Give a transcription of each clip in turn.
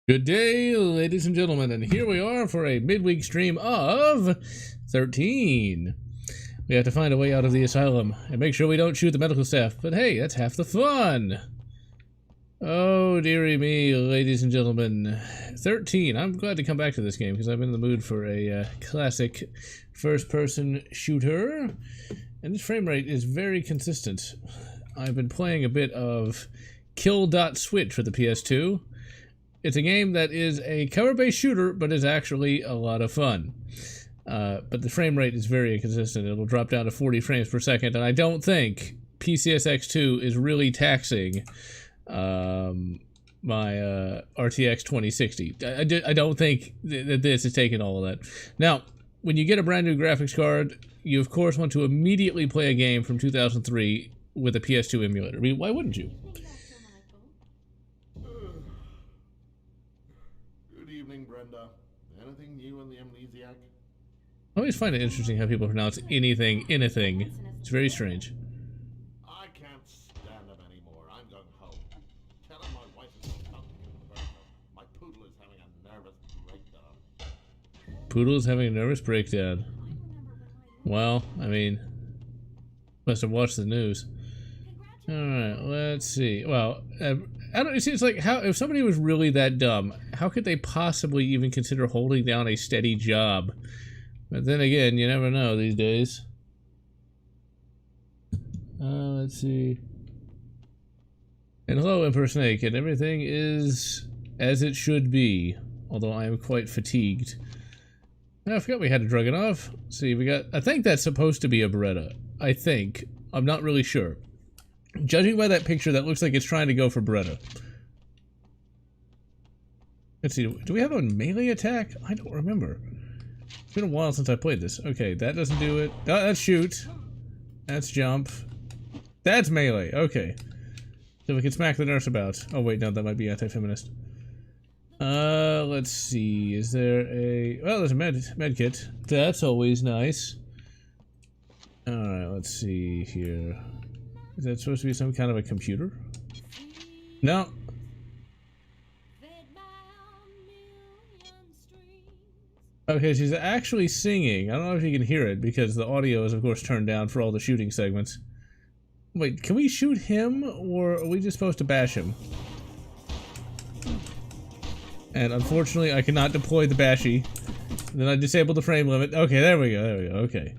Good day, ladies and gentlemen, and here we are for a midweek stream of 13. We have to find a way out of the asylum and make sure we don't shoot the medical staff, but hey, that's half the fun. Oh, dearie me, ladies and gentlemen. 13. I'm glad to come back to this game because I've been in the mood for a classic first-person shooter, and this frame rate is very consistent. I've been playing a bit of Kill.Switch for the PS2. It's a game that is a cover-based shooter, but is actually a lot of fun. But the frame rate is very inconsistent. It'll drop down to 40 frames per second, and I don't think PCSX2 is really taxing my RTX 2060. I don't think that this is taking all of that. Now, when you get a brand new graphics card, you of course want to immediately play a game from 2003 with a PS2 emulator. I mean, why wouldn't you? Brenda. Anything new in the amnesiac? I always find it interesting how people pronounce anything. It's very strange. I can't stand it anymore. I'm going home. Tell him my wife is talking in the bathroom. My poodle is having a nervous breakdown. Poodle is having a nervous breakdown. Well, I mean, must have watched the news. Alright, let's see. Well, I don't. It seems like how if somebody was really that dumb, how could they possibly even consider holding down a steady job? But then again, you never know these days. Let's see. And hello, Impersonate. Everything is as it should be, although I am quite fatigued. I forgot we had a Dragunov. See, we got. I think that's supposed to be a Beretta. I think. I'm not really sure. Judging by that picture, that looks like it's trying to go for Beretta. Let's see, do we have a melee attack? I don't remember. It's been a while since I played this. Okay, that doesn't do it. Oh, that's shoot. That's jump. That's melee. Okay. So we can smack the nurse about. Oh wait, no, that might be anti-feminist. Let's see. Is there a... Well, there's a med kit. That's always nice. Alright, let's see here. Is that supposed to be some kind of a computer? No. Okay, she's actually singing. I don't know if you can hear it because the audio is of course turned down for all the shooting segments. Wait, can we shoot him or are we just supposed to bash him? And unfortunately I cannot deploy the bashy. Then I disabled the frame limit. Okay, there we go, okay.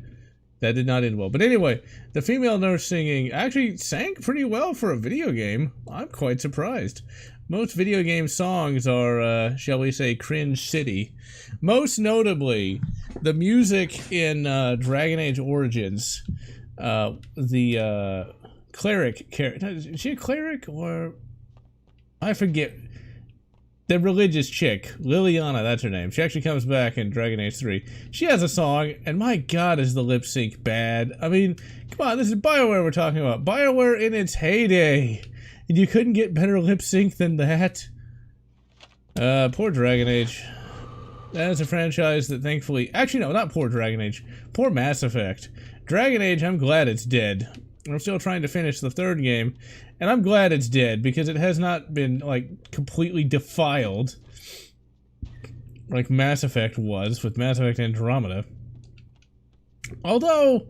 That did not end well. But anyway, the female nurse singing actually sang pretty well for a video game. I'm quite surprised. Most video game songs are, shall we say, cringe city. Most notably, the music in Dragon Age Origins, the cleric character. Is she a cleric or... I forget. The religious chick, Liliana, that's her name. She actually comes back in Dragon Age 3. She has a song, and my god is the lip sync bad. I mean, come on, this is BioWare we're talking about. BioWare in its heyday. And you couldn't get better lip sync than that. Poor Dragon Age. That is a franchise that thankfully... Actually, no, not poor Dragon Age. Poor Mass Effect. Dragon Age, I'm glad it's dead. I'm still trying to finish the third game. And I'm glad it's dead, because it has not been, like, completely defiled. Like Mass Effect was, with Mass Effect Andromeda. Although,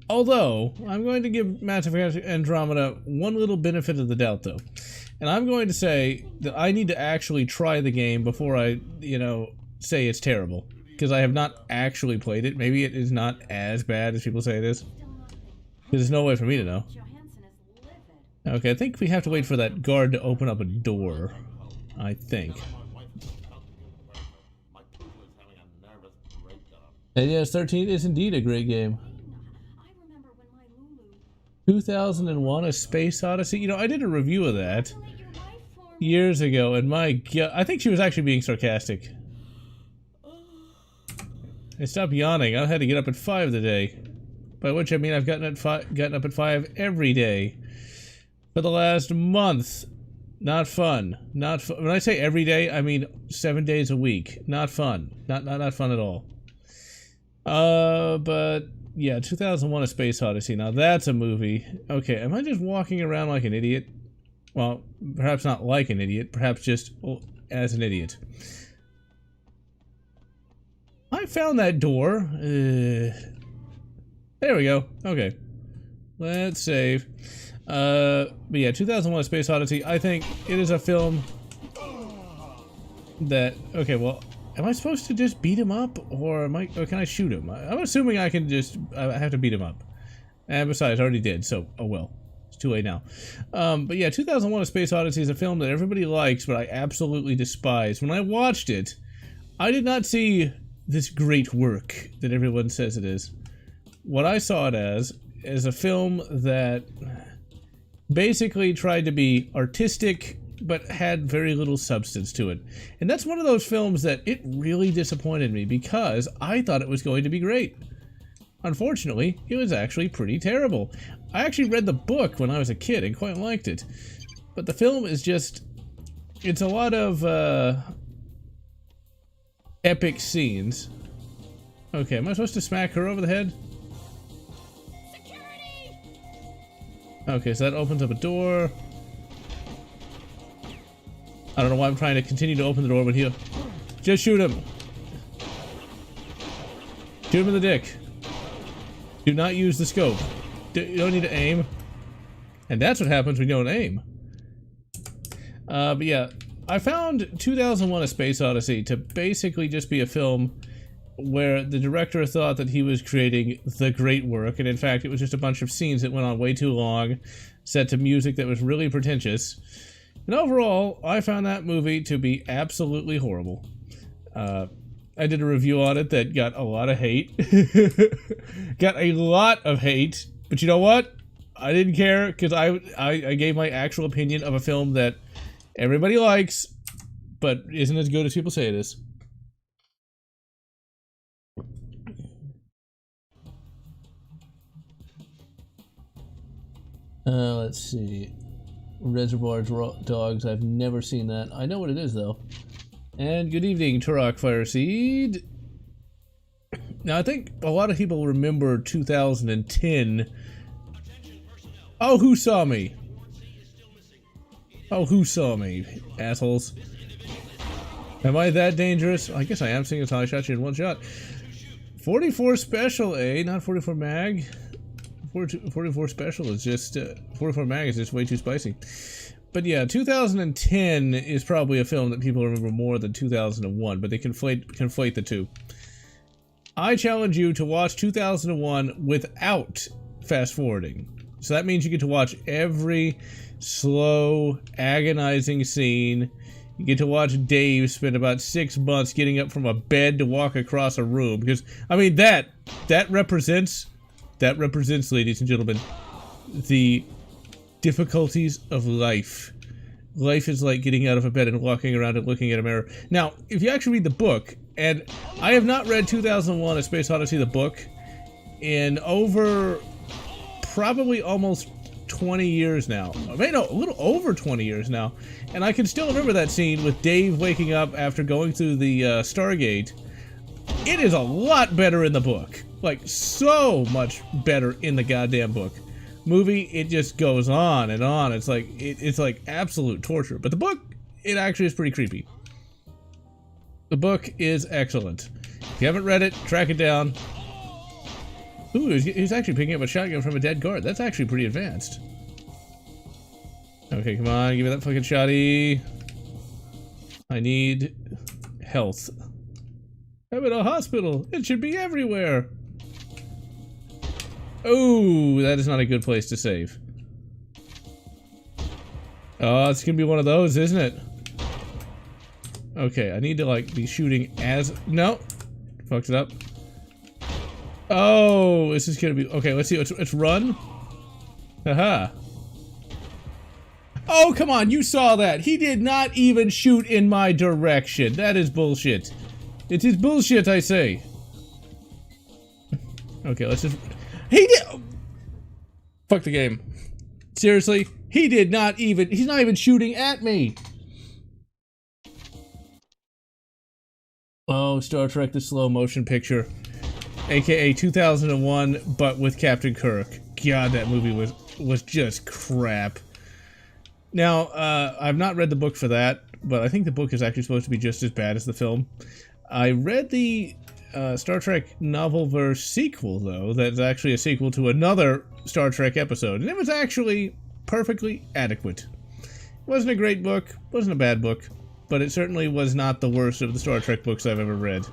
I'm going to give Mass Effect Andromeda one little benefit of the doubt, though. And I'm going to say that I need to actually try the game before I, you know, say it's terrible. Because I have not actually played it. Maybe it is not as bad as people say it is. Because there's no way for me to know. Okay, I think we have to wait for that guard to open up a door. I think. And yes, 13 is indeed a great game. 2001: A Space Odyssey. You know, I did a review of that years ago, and my god, I think she was actually being sarcastic. And stop yawning. I had to get up at 5 today. By which I mean I've gotten up at 5 every day. For the last month. Not fun. Not fun. When I say every day, I mean 7 days a week. Not fun. Not fun at all. But yeah, 2001: A Space Odyssey. Now that's a movie. Okay, am I just walking around like an idiot? Well, perhaps not like an idiot. Perhaps just as an idiot. I found that door. There we go. Okay. Let's save. But yeah, 2001: A Space Odyssey. I think it is a film that... Okay, well, am I supposed to just beat him up, or can I shoot him? I'm assuming I can just... I have to beat him up. And besides, I already did, so oh well. It's too late now. But yeah, 2001: A Space Odyssey is a film that everybody likes, but I absolutely despise. When I watched it, I did not see this great work that everyone says it is. What I saw it as is a film that basically tried to be artistic, but had very little substance to it. And that's one of those films that it really disappointed me, because I thought it was going to be great. Unfortunately, it was actually pretty terrible. I actually read the book when I was a kid and quite liked it. But the film is just... It's a lot of, epic scenes. Okay, am I supposed to smack her over the head? Security! Okay, so that opens up a door. I don't know why I'm trying to continue to open the door when he... Just shoot him! Shoot him in the dick. Do not use the scope. You don't need to aim. And that's what happens when you don't aim. But yeah, I found 2001: A Space Odyssey to basically just be a film where the director thought that he was creating the great work, and in fact it was just a bunch of scenes that went on way too long, set to music that was really pretentious. And overall, I found that movie to be absolutely horrible. I did a review on it that got a lot of hate. Got a lot of hate, but you know what? I didn't care, because I gave my actual opinion of a film that everybody likes, but isn't as good as people say it is. Let's see. Reservoir Dogs. I've never seen that. I know what it is, though. And good evening, Turok Fireseed. Now, I think a lot of people remember 2010. Oh, who saw me? Oh, who saw me? Assholes. Am I that dangerous? I guess I am, seeing as how I shot you in one shot. 44 Special, eh? Not 44 Mag. 44 Special is just... 44 Mag is just way too spicy. But yeah, 2010 is probably a film that people remember more than 2001, but they conflate the two. I challenge you to watch 2001 without fast-forwarding. So that means you get to watch every slow, agonizing scene. You get to watch Dave spend about 6 months getting up from a bed to walk across a room. Because, I mean, that represents, ladies and gentlemen, the difficulties of life. Life is like getting out of a bed and walking around and looking at a mirror. Now, if you actually read the book, and I have not read 2001: A Space Odyssey, the book, in over probably almost 20 years now. I mean, no, a little over 20 years now. And I can still remember that scene with Dave waking up after going through the Stargate. It is a lot better in the book. Like, so much better in the goddamn book. Movie, it just goes on and on. It's like it's like absolute torture. But the book, it actually is pretty creepy. The book is excellent. If you haven't read it, track it down. Ooh, he's actually picking up a shotgun from a dead guard. That's actually pretty advanced. Okay, come on, give me that fucking shotty. I need health. I'm in a hospital. It should be everywhere. Oh, that is not a good place to save. Oh, it's gonna be one of those, isn't it? Okay, I need to, like, be shooting as... No! Fucked it up. Oh, this is gonna be... Okay, let's see. Let's run. Haha. Oh, come on, you saw that. He did not even shoot in my direction. That is bullshit. It is bullshit, I say. Okay, let's just... He did... Fuck the game. Seriously? He did not even... He's not even shooting at me. Oh, Star Trek the Slow Motion Picture. AKA 2001, but with Captain Kirk. God, that movie was just crap. Now, I've not read the book for that, but I think the book is actually supposed to be just as bad as the film. I read the Star Trek novel-verse sequel, though, that's actually a sequel to another Star Trek episode, and it was actually perfectly adequate. It wasn't a great book, wasn't a bad book, but it certainly was not the worst of the Star Trek books I've ever read.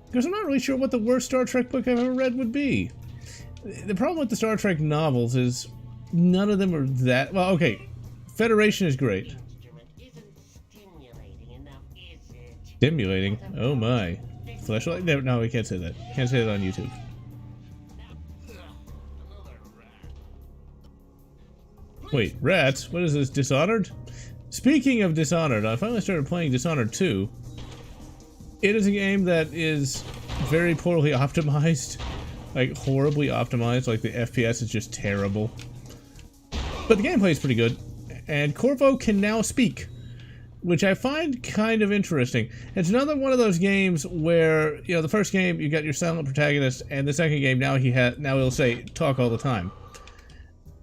Because I'm not really sure what the worst Star Trek book I've ever read would be. The problem with the Star Trek novels is none of them are that... Well, okay, Federation is great. Stimulating? Oh my. Fleshlight? No, we can't say that. Can't say that on YouTube. Wait, rats? What is this, Dishonored? Speaking of Dishonored, I finally started playing Dishonored 2. It is a game that is very poorly optimized. Like, horribly optimized. Like, the FPS is just terrible. But the gameplay is pretty good. And Corvo can now speak, which I find kind of interesting. It's another one of those games where, you know, the first game you got your silent protagonist, and the second game now he'll say talk all the time.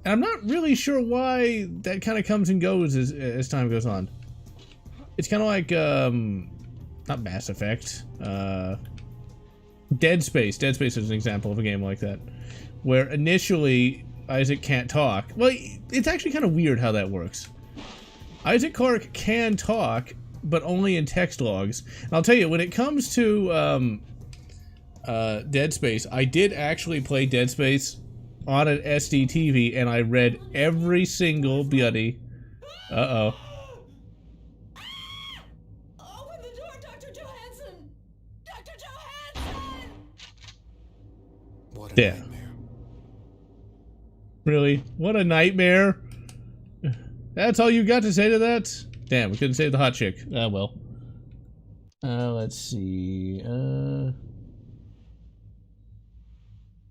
And I'm not really sure why that kind of comes and goes as time goes on. It's kind of like not Mass Effect, Dead Space. Dead Space is an example of a game like that, where initially Isaac can't talk. Well, it's actually kind of weird how that works. Isaac Clarke can talk, but only in text logs. And I'll tell you, when it comes to Dead Space, I did actually play Dead Space on an SD TV, and I read every single bloody... Uh-oh. Open the door, Dr. Johansson! Dr. Johansson! What a nightmare. Really? What a nightmare? That's all you got to say to that? Damn, we couldn't save the hot chick. Ah, well. Let's see.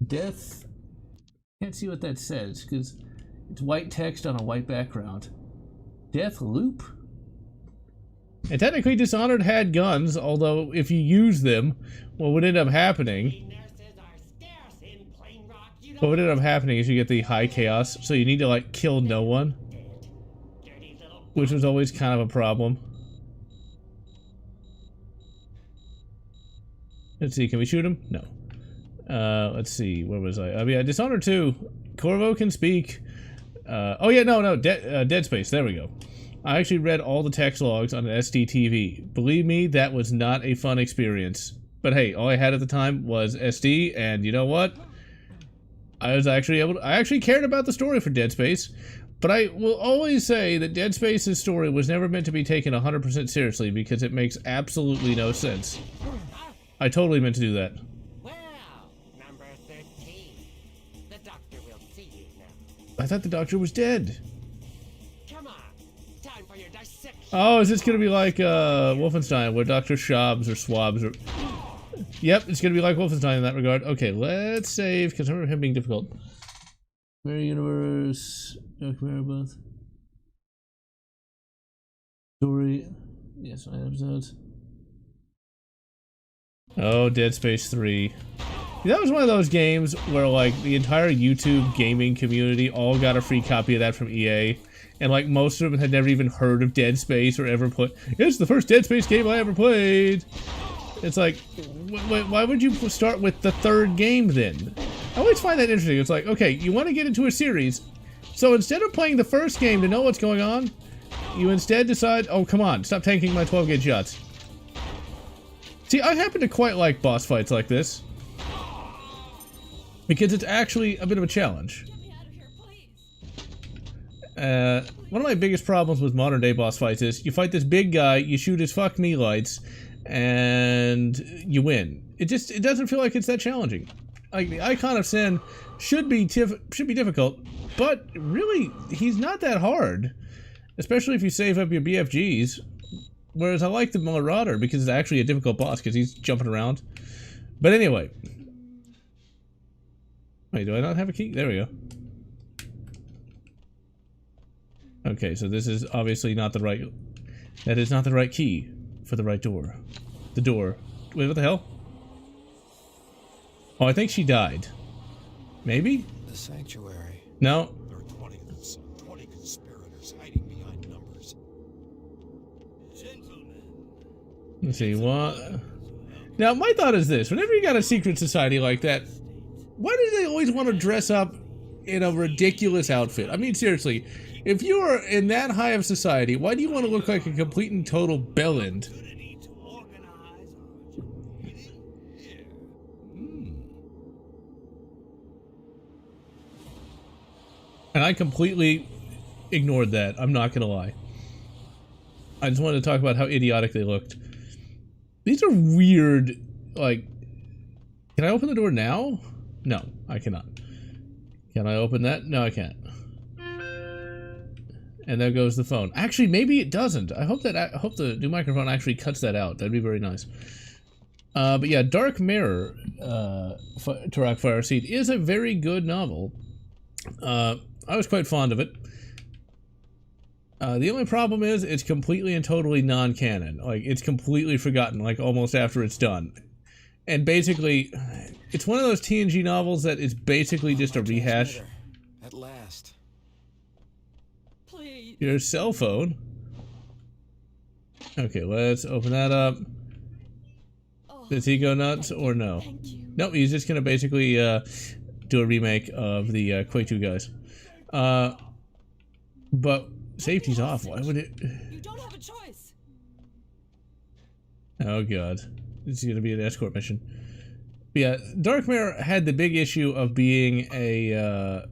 Death. Can't see what that says, because it's white text on a white background. Death loop? And technically Dishonored had guns, although if you use them, what would end up happening... What would end up happening is you get the high chaos, so you need to, like, kill no one. Which was always kind of a problem. Let's see, can we shoot him? No. Let's see, where was I? Yeah, Dishonored 2. Corvo can speak. Oh yeah, no, Dead Space, there we go. I actually read all the text logs on an SD TV. Believe me, that was not a fun experience. But hey, all I had at the time was SD, and you know what? I actually cared about the story for Dead Space. But I will always say that Dead Space's story was never meant to be taken 100% seriously because it makes absolutely no sense. I totally meant to do that. Well, number 13. The doctor will see you now. I thought the doctor was dead. Come on. Time for your dissection. Oh, is this gonna be like Wolfenstein, where Dr. Shabs or Swabs or... Yep, it's gonna be like Wolfenstein in that regard. Okay, let's save, because I remember him being difficult. Mirror Universe, Mirror both. Story, yes, 9 episodes. Oh, Dead Space 3. That was one of those games where, like, the entire YouTube gaming community all got a free copy of that from EA. And, like, most of them had never even heard of Dead Space or ever played. It's the first Dead Space game I ever played! It's like, why would you start with the third game then? I always find that interesting. It's like, okay, you want to get into a series, so instead of playing the first game to know what's going on, you instead decide, oh, come on, stop tanking my 12-gauge shots. See, I happen to quite like boss fights like this, because it's actually a bit of a challenge. One of my biggest problems with modern day boss fights is you fight this big guy, you shoot his fuck me lights, and you win. It doesn't feel like it's that challenging. Like, the Icon of Sin should be difficult, but really, he's not that hard. Especially if you save up your BFGs. Whereas I like the Marauder because it's actually a difficult boss because he's jumping around. But anyway. Wait, do I not have a key? There we go. Okay, so this is obviously not the right... That is not the right key for the right door. The door. Wait, what the hell? Oh, I think she died. Maybe? The sanctuary. No. There are 20 conspirators hiding behind numbers. Let's see, what? Now, my thought is this. Whenever you got a secret society like that, why do they always want to dress up in a ridiculous outfit? I mean, seriously, if you are in that high of society, why do you want to look like a complete and total bellend? And I completely ignored that. I'm not gonna lie. I just wanted to talk about how idiotic they looked. These are weird, like... Can I open the door now? No, I cannot. Can I open that? No, I can't. And there goes the phone. Actually, maybe it doesn't. I hope the new microphone actually cuts that out. That'd be very nice. But yeah, Dark Mirror, Turok Fireseed is a very good novel. I was quite fond of it. The only problem is it's completely and totally non-canon. Like, it's completely forgotten, like, almost after it's done. And basically, it's one of those TNG novels that is basically just a rehash. At last. Please. Your cell phone. Okay, let's open that up. Does he go nuts or no? Thank you. Nope, he's just gonna basically do a remake of the Quake 2 guys. But safety's off. Why would it? You don't have a choice. Oh god, this is gonna be an escort mission. But yeah, Dark Mirror had the big issue of being a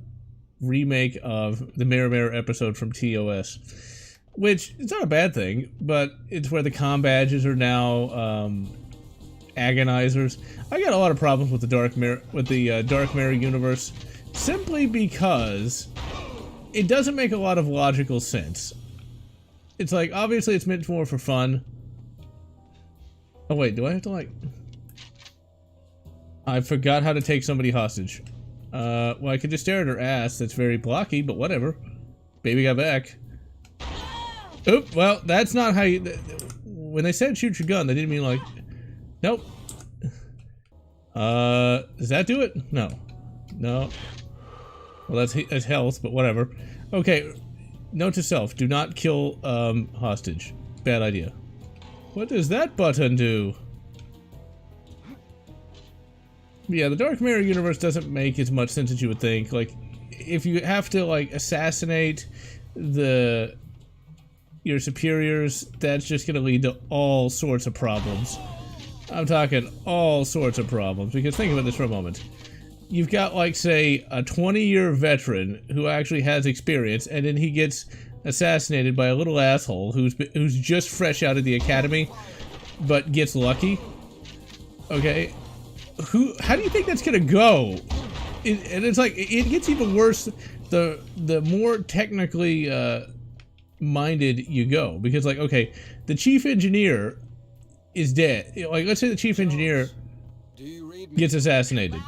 remake of the Mirror Mirror episode from TOS, which it's not a bad thing, but it's where the comm badges are now agonizers. I got a lot of problems with the Dark Mirror universe, simply because it doesn't make a lot of logical sense. It's like, obviously it's meant more for fun. Oh wait, do I have to like... I forgot how to take somebody hostage. Well, I could just stare at her ass. That's very blocky, but whatever. Baby got back. Oop, well, that's not how you... When they said shoot your gun, they didn't mean like... Nope. Does that do it? No. No. Well, that's health, but whatever. Okay, note to self, do not kill, hostage. Bad idea. What does that button do? Yeah, the Dark Mirror universe doesn't make as much sense as you would think. Like, if you have to, like, assassinate your superiors, that's just gonna lead to all sorts of problems. I'm talking all sorts of problems, because think about this for a moment. You've got, like, say, a 20-year veteran who actually has experience, and then he gets assassinated by a little asshole who's just fresh out of the academy, but gets lucky. Okay? How do you think that's gonna go? And it's like, it gets even worse the more technically minded you go. Because, like, okay, the chief engineer is dead. Like, let's say the chief engineer gets assassinated.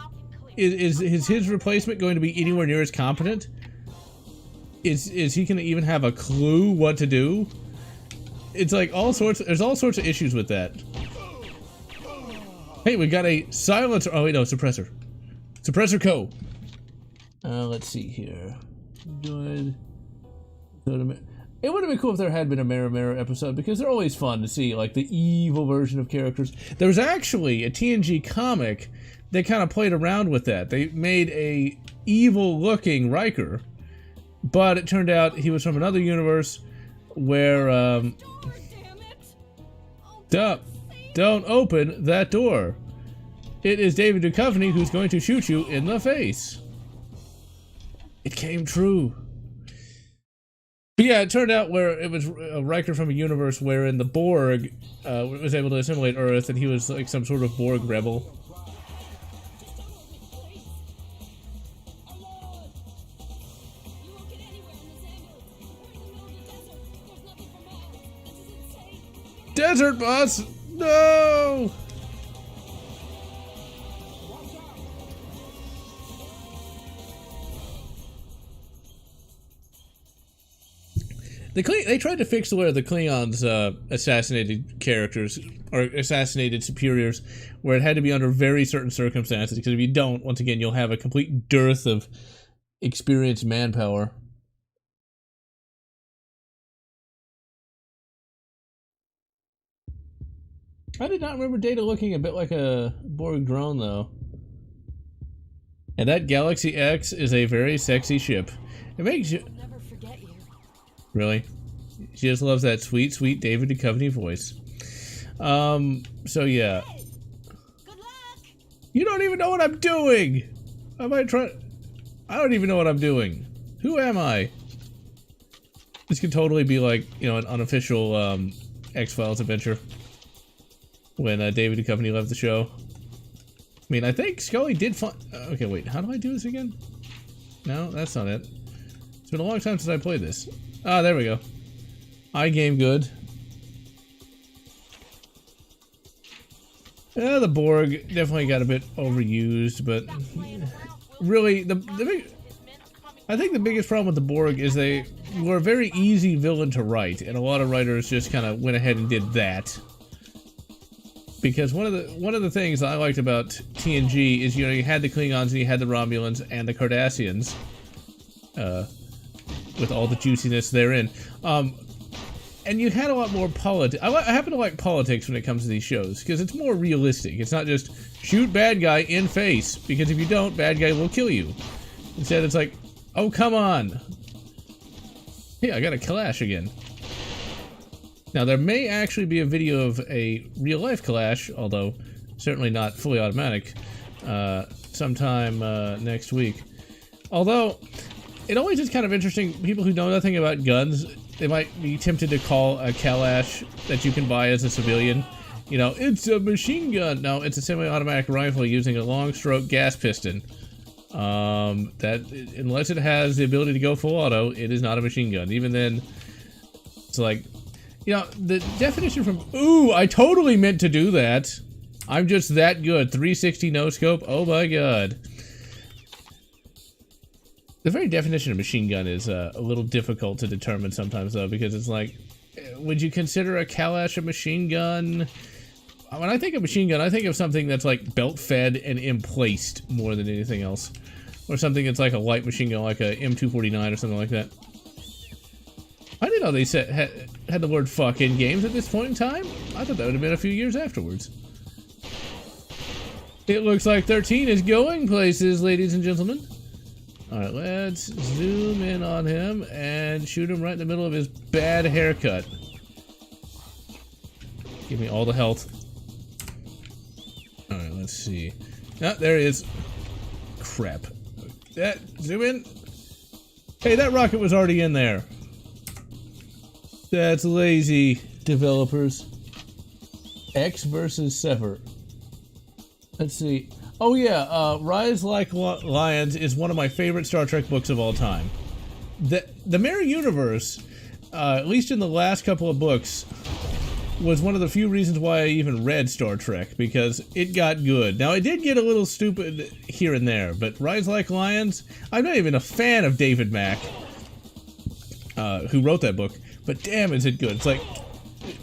Is his replacement going to be anywhere near as competent? Is he gonna even have a clue what to do? It's like there's all sorts of issues with that. Hey, we got a silencer. Oh wait, no, suppressor. Suppressor co. Let's see here. Good. It would have been cool if there had been a Mirror Mirror episode, because they're always fun to see, like, the evil version of characters. There was actually a TNG comic that kind of played around with that. They made a evil-looking Riker, but it turned out he was from another universe where, Damn it. don't open that door. It is David Duchovny who's going to shoot you in the face. It came true. But yeah, it turned out where it was a Riker from a universe wherein the Borg was able to assimilate Earth, and he was like some sort of Borg rebel. Desert bus! No! They tried to fix where the Klingons assassinated characters, or assassinated superiors, where it had to be under very certain circumstances, because if you don't, once again, you'll have a complete dearth of experienced manpower. I did not remember Data looking a bit like a Borg drone, though. And that Galaxy X is a very sexy ship. It makes you... I'll never forget you. Really? She just loves that sweet, sweet David Duchovny voice. So yeah. Hey, good luck. You don't even know what I'm doing! I might try... I don't even know what I'm doing. Who am I? This could totally be like, you know, an unofficial, X-Files adventure. When, David Duchovny left the show. I mean, I think Scully did find... okay, wait, how do I do this again? No, that's not it. It's been a long time since I played this. Ah, there we go. iGame good. The Borg definitely got a bit overused, but really, I think the biggest problem with the Borg is they were a very easy villain to write, and a lot of writers just kind of went ahead and did that. Because one of the things I liked about TNG is, you know, you had the Klingons and you had the Romulans and the Cardassians, with all the juiciness therein. And you had a lot more politics. I happen to like politics when it comes to these shows, because it's more realistic. It's not just shoot bad guy in face, because if you don't, bad guy will kill you. Instead, it's like, oh, come on. Hey, I got a clash again. Now, there may actually be a video of a real-life clash, although certainly not fully automatic, sometime next week. Although, it always is kind of interesting. People who know nothing about guns, they might be tempted to call a Kalash that you can buy as a civilian, you know, it's a machine gun. No, it's a semi-automatic rifle using a long-stroke gas piston. That, unless it has the ability to go full auto, it is not a machine gun. Even then, it's like, you know, the definition from, ooh, I totally meant to do that. I'm just that good. 360 no scope. Oh my god. The very definition of machine gun is a little difficult to determine sometimes, though, because it's like, would you consider a Kalash a machine gun? When I think of machine gun, I think of something that's like belt-fed and emplaced more than anything else. Or something that's like a light machine gun, like a M249 or something like that. I didn't know they had the word fuck in games at this point in time. I thought that would have been a few years afterwards. It looks like 13 is going places, ladies and gentlemen. Alright, let's zoom in on him and shoot him right in the middle of his bad haircut. Give me all the health. Alright, let's see. Ah, there he is. Crap. Zoom in. Hey, that rocket was already in there. That's lazy, developers. X versus Sever. Let's see. Oh yeah, Rise Like Lions is one of my favorite Star Trek books of all time. The Mirror Universe, at least in the last couple of books, was one of the few reasons why I even read Star Trek, because it got good. Now, it did get a little stupid here and there, but Rise Like Lions, I'm not even a fan of David Mack, who wrote that book, but damn is it good. It's like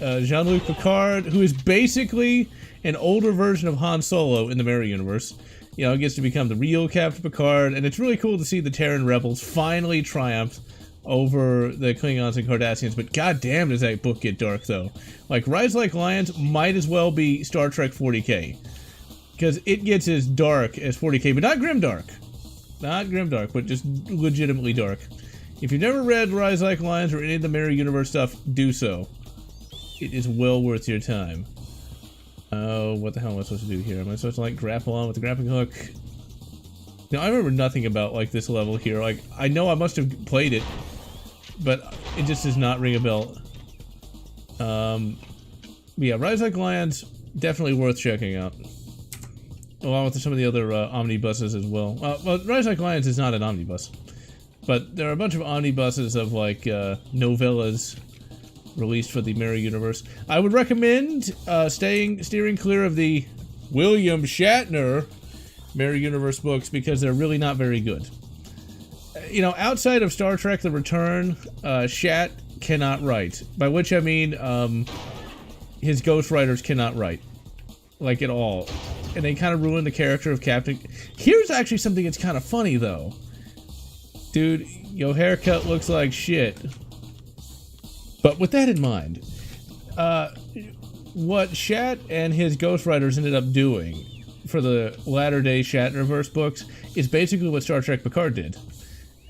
Jean-Luc Picard, who is basically an older version of Han Solo in the Mirror Universe, you know, gets to become the real Captain Picard, and it's really cool to see the Terran rebels finally triumph over the Klingons and Cardassians, but goddamn does that book get dark, though. Like, Rise Like Lions might as well be Star Trek 40k, because it gets as dark as 40k, but not grimdark. Not grimdark, but just legitimately dark. If you've never read Rise Like Lions or any of the Mirror Universe stuff, do so. It is well worth your time. Oh, what the hell am I supposed to do here? Am I supposed to, like, grapple on with the grappling hook? Now, I remember nothing about, like, this level here. Like, I know I must have played it, but it just does not ring a bell. Yeah, Rise Like Lions, definitely worth checking out. Along with some of the other omnibuses as well. Well, Rise Like Lions is not an omnibus. But there are a bunch of omnibuses of, like, novellas released for the Mirror Universe. I would recommend steering clear of the William Shatner Mirror Universe books, because they're really not very good. You know, outside of Star Trek The Return, Shat cannot write. By which I mean, his ghostwriters cannot write. Like, at all. And they kind of ruin the character of Captain... Here's actually something that's kind of funny, though. Dude, your haircut looks like shit. But with that in mind, what Shat and his ghostwriters ended up doing for the latter-day Shatnerverse books is basically what Star Trek Picard did.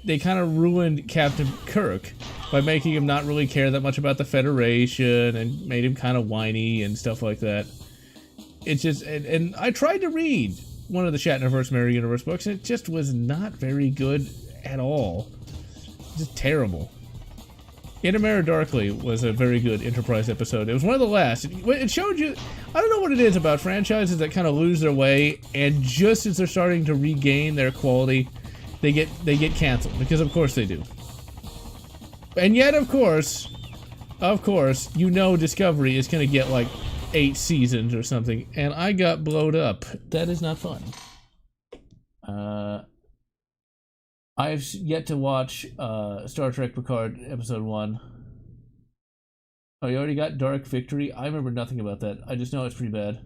They kind of ruined Captain Kirk by making him not really care that much about the Federation and made him kind of whiny and stuff like that. It's just, and I tried to read one of the Shatnerverse Mirror Universe books, and it just was not very good at all. Just terrible. In a Mirror Darkly was a very good Enterprise episode. It was one of the last. It showed you, I don't know what it is about franchises that kind of lose their way, and just as they're starting to regain their quality, they get canceled, because of course they do. And yet, of course, you know Discovery is going to get like 8 seasons or something, and I got blowed up. That is not fun. I've yet to watch Star Trek Picard Episode 1. Oh, you already got Dark Victory? I remember nothing about that. I just know it's pretty bad.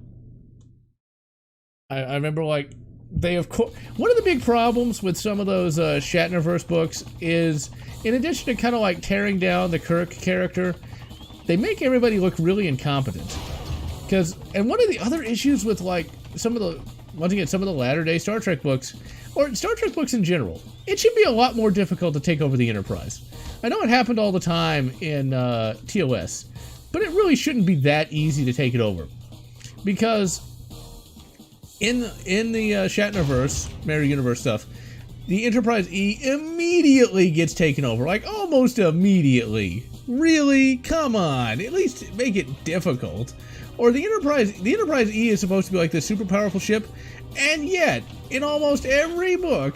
I remember, like, they of course... One of the big problems with some of those Shatnerverse books is, in addition to kind of like tearing down the Kirk character, they make everybody look really incompetent. And one of the other issues with, like, some of the... Once again, some of the latter-day Star Trek books, or Star Trek books in general, it should be a lot more difficult to take over the Enterprise. I know it happened all the time in TOS, but it really shouldn't be that easy to take it over. Because in the Shatnerverse, Mirror Universe stuff, the Enterprise E immediately gets taken over. Like, almost immediately. Really? Come on. At least make it difficult. Or the Enterprise E is supposed to be like this super powerful ship, and yet, in almost every book,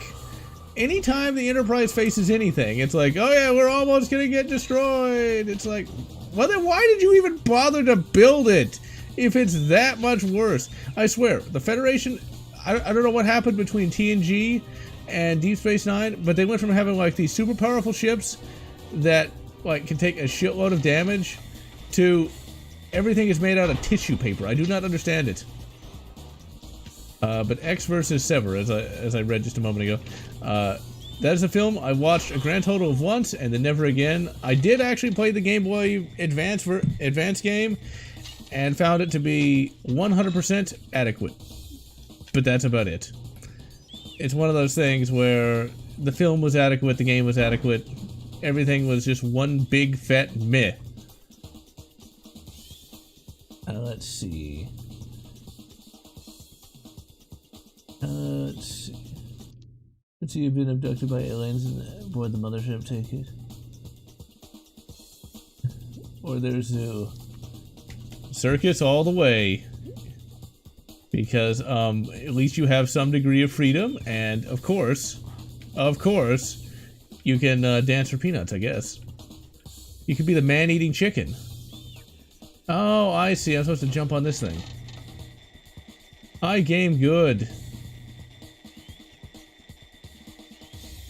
anytime the Enterprise faces anything, it's like, oh yeah, we're almost gonna get destroyed. It's like, well then why did you even bother to build it if it's that much worse? I swear, the Federation, I don't know what happened between TNG and Deep Space Nine, but they went from having like these super powerful ships that like can take a shitload of damage to everything is made out of tissue paper. I do not understand it. But X versus Sever, as I read just a moment ago, that is a film I watched a grand total of once and then never again. I did actually play the Game Boy Advance game and found it to be 100% adequate. But that's about it. It's one of those things where the film was adequate, the game was adequate, everything was just one big fat meh. Let's see. Let's see. You've been abducted by aliens and aboard the mothership. Take it. Or there's a circus all the way. Because at least you have some degree of freedom, and of course, you can dance for peanuts. I guess you could be the man-eating chicken. Oh, I see. I'm supposed to jump on this thing. I game good.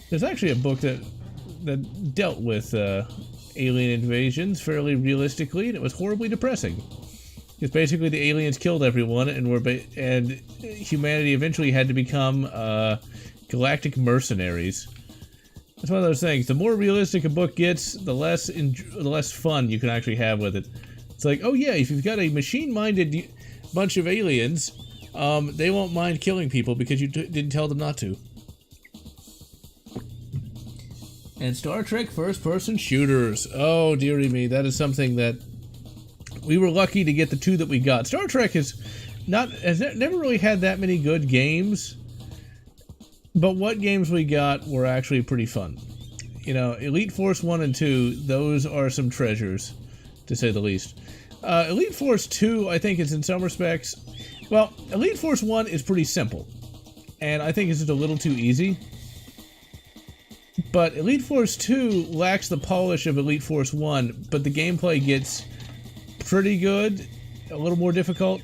There's actually a book that dealt with alien invasions fairly realistically, and it was horribly depressing. Because basically the aliens killed everyone, and humanity eventually had to become galactic mercenaries. It's one of those things. The more realistic a book gets, the less fun you can actually have with it. It's like, oh yeah, if you've got a machine-minded bunch of aliens, they won't mind killing people because you didn't tell them not to. And Star Trek first-person shooters. Oh, dearie me, that is something that we were lucky to get the 2 that we got. Star Trek has never really had that many good games, but what games we got were actually pretty fun. You know, Elite Force 1 and 2, those are some treasures, to say the least. Elite Force 2, I think, is in some respects... Well, Elite Force 1 is pretty simple, and I think it's just a little too easy. But Elite Force 2 lacks the polish of Elite Force 1, but the gameplay gets pretty good, a little more difficult,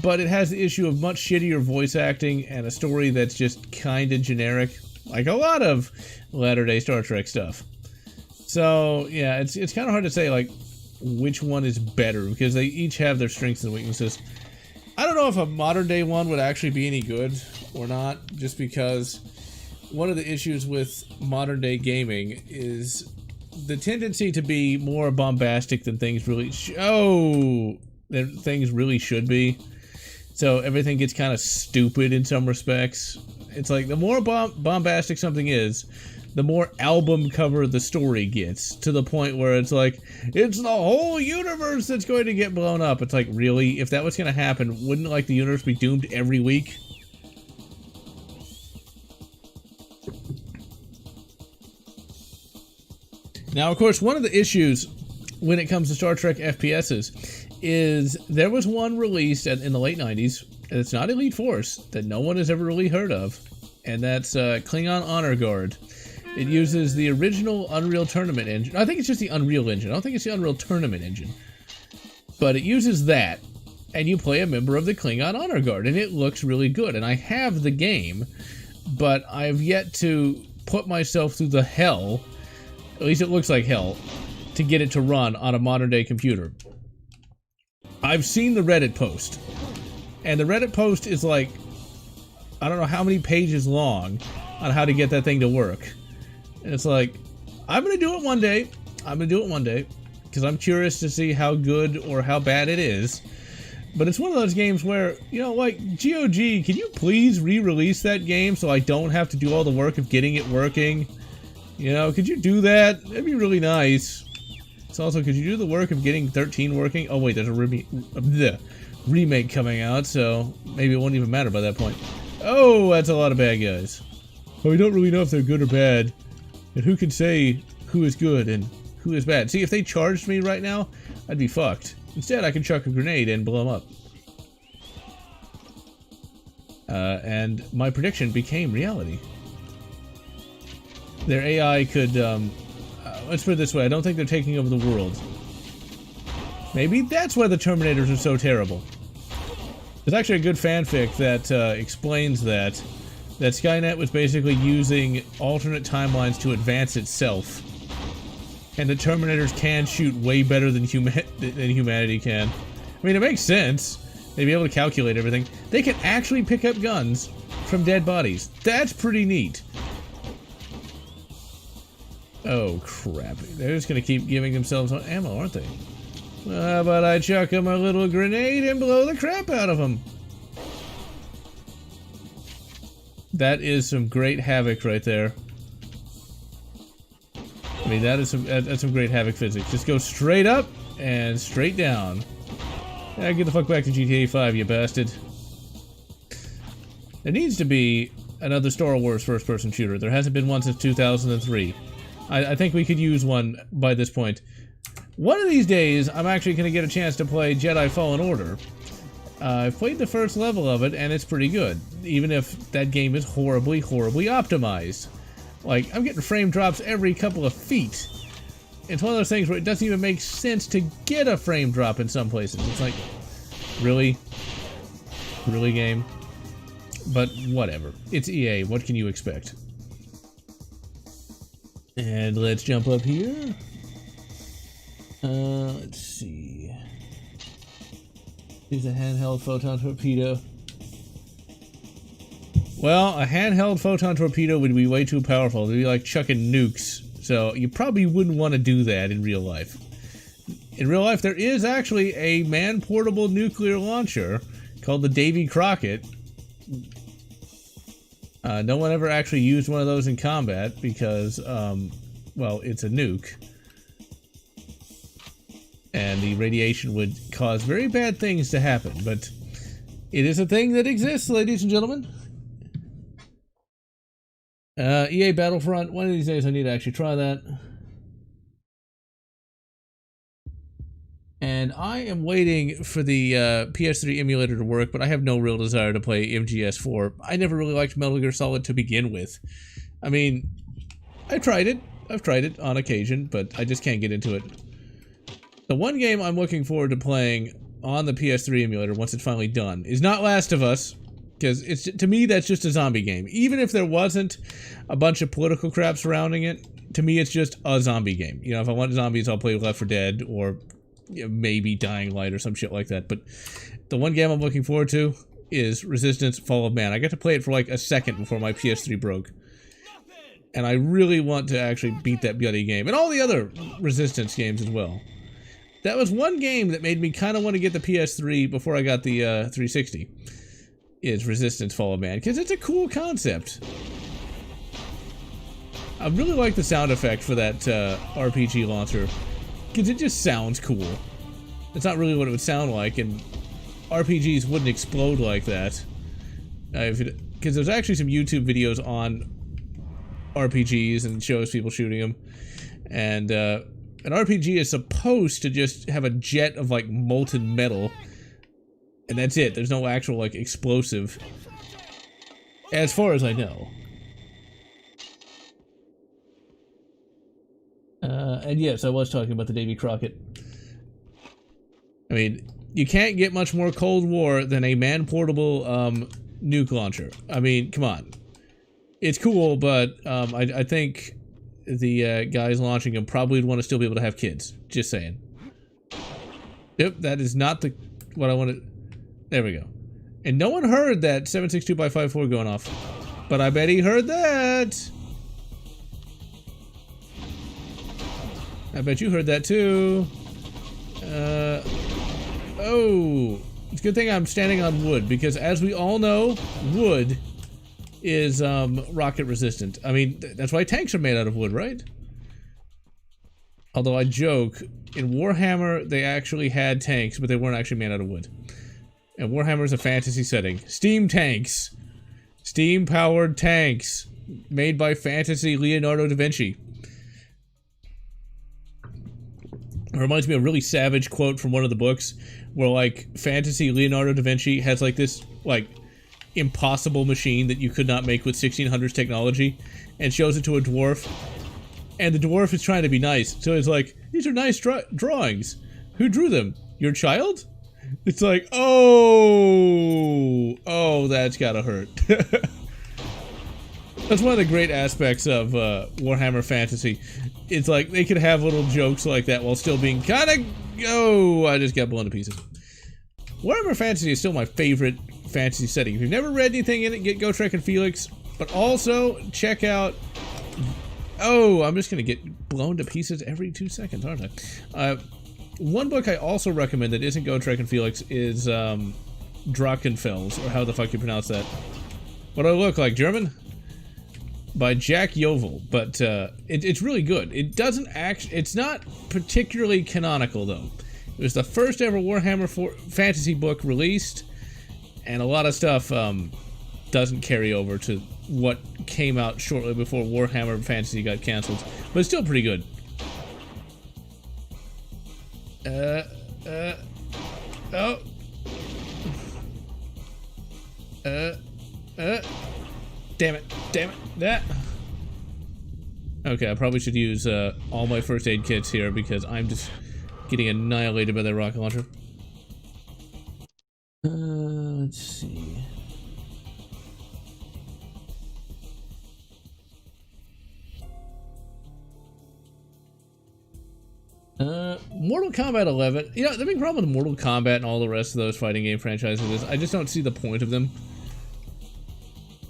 but it has the issue of much shittier voice acting and a story that's just kinda generic, like a lot of latter-day Star Trek stuff. So, yeah, it's kinda hard to say, like, which one is better, because they each have their strengths and weaknesses. I don't know if a modern-day one would actually be any good or not, just because one of the issues with modern-day gaming is the tendency to be more bombastic than things really than things really should be. So everything gets kind of stupid in some respects. It's like the more bombastic something is, the more album cover the story gets, to the point where it's like, it's the whole universe that's going to get blown up. It's like, really? If that was going to happen, wouldn't like the universe be doomed every week? Now, of course, one of the issues when it comes to Star Trek FPSs is there was one released in the late 90s, and it's not Elite Force, that no one has ever really heard of, and that's Klingon Honor Guard. It uses the original Unreal Tournament engine. I think it's just the Unreal engine. I don't think it's the Unreal Tournament engine. But it uses that, and you play a member of the Klingon Honor Guard, and it looks really good. And I have the game, but I've yet to put myself through the hell, at least it looks like hell, to get it to run on a modern-day computer. I've seen the Reddit post, and the Reddit post is like, I don't know how many pages long on how to get that thing to work. And it's like, I'm going to do it one day. I'm going to do it one day. Because I'm curious to see how good or how bad it is. But it's one of those games where, you know, like, GOG, can you please re-release that game so I don't have to do all the work of getting it working? You know, could you do that? That'd be really nice. It's also, could you do the work of getting 13 working? Oh, wait, there's a remake coming out, so maybe it won't even matter by that point. Oh, that's a lot of bad guys. Well, we don't really know if they're good or bad. And who can say who is good and who is bad? See, if they charged me right now, I'd be fucked. Instead, I can chuck a grenade and blow them up. And my prediction became reality. Their AI could, let's put it this way, I don't think they're taking over the world. Maybe that's why the Terminators are so terrible. There's actually a good fanfic that explains that Skynet was basically using alternate timelines to advance itself. And the Terminators can shoot way better than humanity can. I mean, it makes sense. They'd be able to calculate everything. They can actually pick up guns from dead bodies. That's pretty neat. Oh, crap. They're just gonna keep giving themselves ammo, aren't they? Well, how about I chuck them a little grenade and blow the crap out of them? That is some great havoc right there. I mean, that's some great havoc physics. Just go straight up and straight down. Yeah, get the fuck back to GTA 5, you bastard. There needs to be another Star Wars first-person shooter. There hasn't been one since 2003. I think we could use one by this point. One of these days, I'm actually going to get a chance to play Jedi Fallen Order. I've played the first level of it, and it's pretty good. Even if that game is horribly, horribly optimized. Like, I'm getting frame drops every couple of feet. It's one of those things where it doesn't even make sense to get a frame drop in some places. It's like, really? Really, game? But whatever. It's EA. What can you expect? And let's jump up here. Let's see. Use a handheld photon torpedo. Well, a handheld photon torpedo would be way too powerful. It would be like chucking nukes. So you probably wouldn't want to do that in real life. In real life, there is actually a man-portable nuclear launcher called the Davy Crockett. No one ever actually used one of those in combat because, well, it's a nuke. And the radiation would cause very bad things to happen, but it is a thing that exists, ladies and gentlemen. EA Battlefront, one of these days I need to actually try that. And I am waiting for the PS3 emulator to work, but I have no real desire to play MGS4. I never really liked Metal Gear Solid to begin with. I mean, I've tried it on occasion, but I just can't get into it. The one game I'm looking forward to playing on the PS3 emulator once it's finally done is not Last of Us, because it's, to me, that's just a zombie game. Even if there wasn't a bunch of political crap surrounding it, to me it's just a zombie game. You know, if I want zombies, I'll play Left 4 Dead or maybe Dying Light or some shit like that. But the one game I'm looking forward to is Resistance Fall of Man. I got to play it for like a second before my PS3 broke. And I really want to actually beat that bloody game. And all the other Resistance games as well. That was one game that made me kind of want to get the PS3 before I got the 360. Is Resistance Fall of Man, because it's a cool concept. I really like the sound effect for that RPG launcher, because it just sounds cool. It's not really what it would sound like, and RPGs wouldn't explode like that. Because there's actually some YouTube videos on RPGs and shows people shooting them, and an RPG is supposed to just have a jet of like molten metal, and that's it. There's no actual like explosive, as far as I know. And yes, I was talking about the Davy Crockett. I mean, you can't get much more Cold War than a man-portable nuke launcher. I mean, come on. It's cool, but I think the guys launching them probably would want to still be able to have kids. Just saying. Yep, that is not what I wanted. There we go. And no one heard that 762x54 going off. But I bet he heard that. I bet you heard that too. Oh, it's a good thing I'm standing on wood, because as we all know, wood is rocket resistant. I mean, that's why tanks are made out of wood, right? Although I joke, in Warhammer they actually had tanks, but they weren't actually made out of wood. And Warhammer is a fantasy setting. Steam tanks. Steam-powered tanks. Made by fantasy Leonardo da Vinci. It reminds me of a really savage quote from one of the books, where like fantasy Leonardo da Vinci has like this like impossible machine that you could not make with 1600s technology, and shows it to a dwarf, and the dwarf is trying to be nice, so it's like, these are nice drawings. Who drew them? Your child? It's like, oh, that's gotta hurt. That's one of the great aspects of Warhammer Fantasy. It's like, they could have little jokes like that while still being kinda, I just got blown to pieces. Warhammer Fantasy is still my favorite fantasy setting. If you've never read anything in it, get Gotrek and Felix, but also check out, I'm just gonna get blown to pieces every 2 seconds, aren't I? One book I also recommend that isn't Gotrek and Felix is Drachenfels, or how the fuck you pronounce that. What do I look like, German? By Jack Yovel, but it's really good. It doesn't it's not particularly canonical though. It was the first ever Warhammer fantasy book released, and a lot of stuff doesn't carry over to what came out shortly before Warhammer Fantasy got canceled, but it's still pretty good. Damn it, that. Okay, I probably should use all my first aid kits here, because I'm just getting annihilated by that rocket launcher. Let's see. Mortal Kombat 11. You know, the big problem with Mortal Kombat and all the rest of those fighting game franchises is I just don't see the point of them.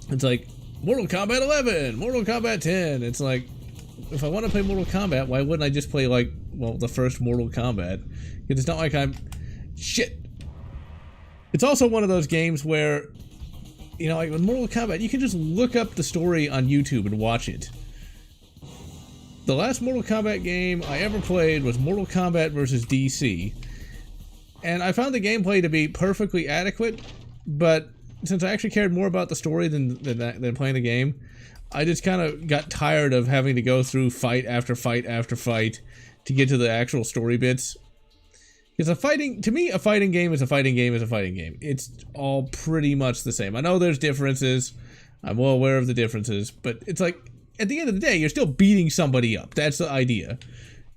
It's like, Mortal Kombat 11, Mortal Kombat 10. It's like, if I want to play Mortal Kombat, why wouldn't I just play, like, well, the first Mortal Kombat? Because it's not like shit. It's also one of those games where, you know, like with Mortal Kombat, you can just look up the story on YouTube and watch it. The last Mortal Kombat game I ever played was Mortal Kombat vs. DC. And I found the gameplay to be perfectly adequate, but since I actually cared more about the story than playing the game, I just kind of got tired of having to go through fight after fight after fight to get to the actual story bits. Because to me, a fighting game is a fighting game is a fighting game. It's all pretty much the same. I know there's differences. I'm well aware of the differences, but it's like, at the end of the day, you're still beating somebody up. That's the idea.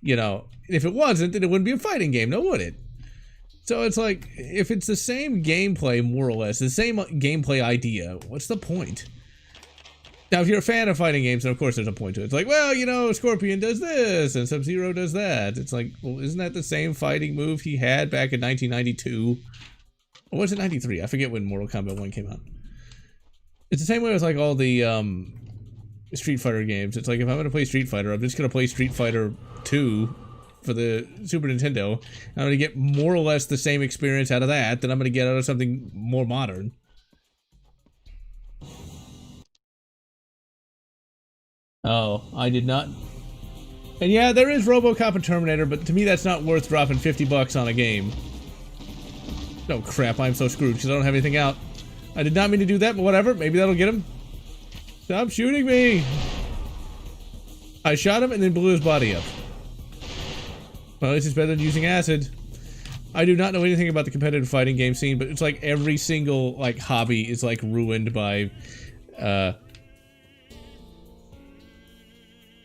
You know, if it wasn't, then it wouldn't be a fighting game, now would it? So it's like, if it's the same gameplay, more or less, the same gameplay idea, what's the point? Now, if you're a fan of fighting games, then of course there's a point to it. It's like, well, you know, Scorpion does this, and Sub-Zero does that. It's like, well, isn't that the same fighting move he had back in 1992? Or was it 93? I forget when Mortal Kombat 1 came out. It's the same way with, like, all the, Street Fighter games. It's like, if I'm gonna play Street Fighter, I'm just gonna play Street Fighter 2 for the Super Nintendo. I'm going to get more or less the same experience out of that I'm going to get out of something more modern. Oh, I did not. And yeah, there is RoboCop and Terminator, but to me that's not worth dropping $50 on a game. Oh crap, I'm so screwed because I don't have anything out. I did not mean to do that, but whatever. Maybe that'll get him. Stop shooting me! I shot him and then blew his body up. Well, at least it's better than using acid. I do not know anything about the competitive fighting game scene, but it's like every single, like, hobby is, like, ruined by,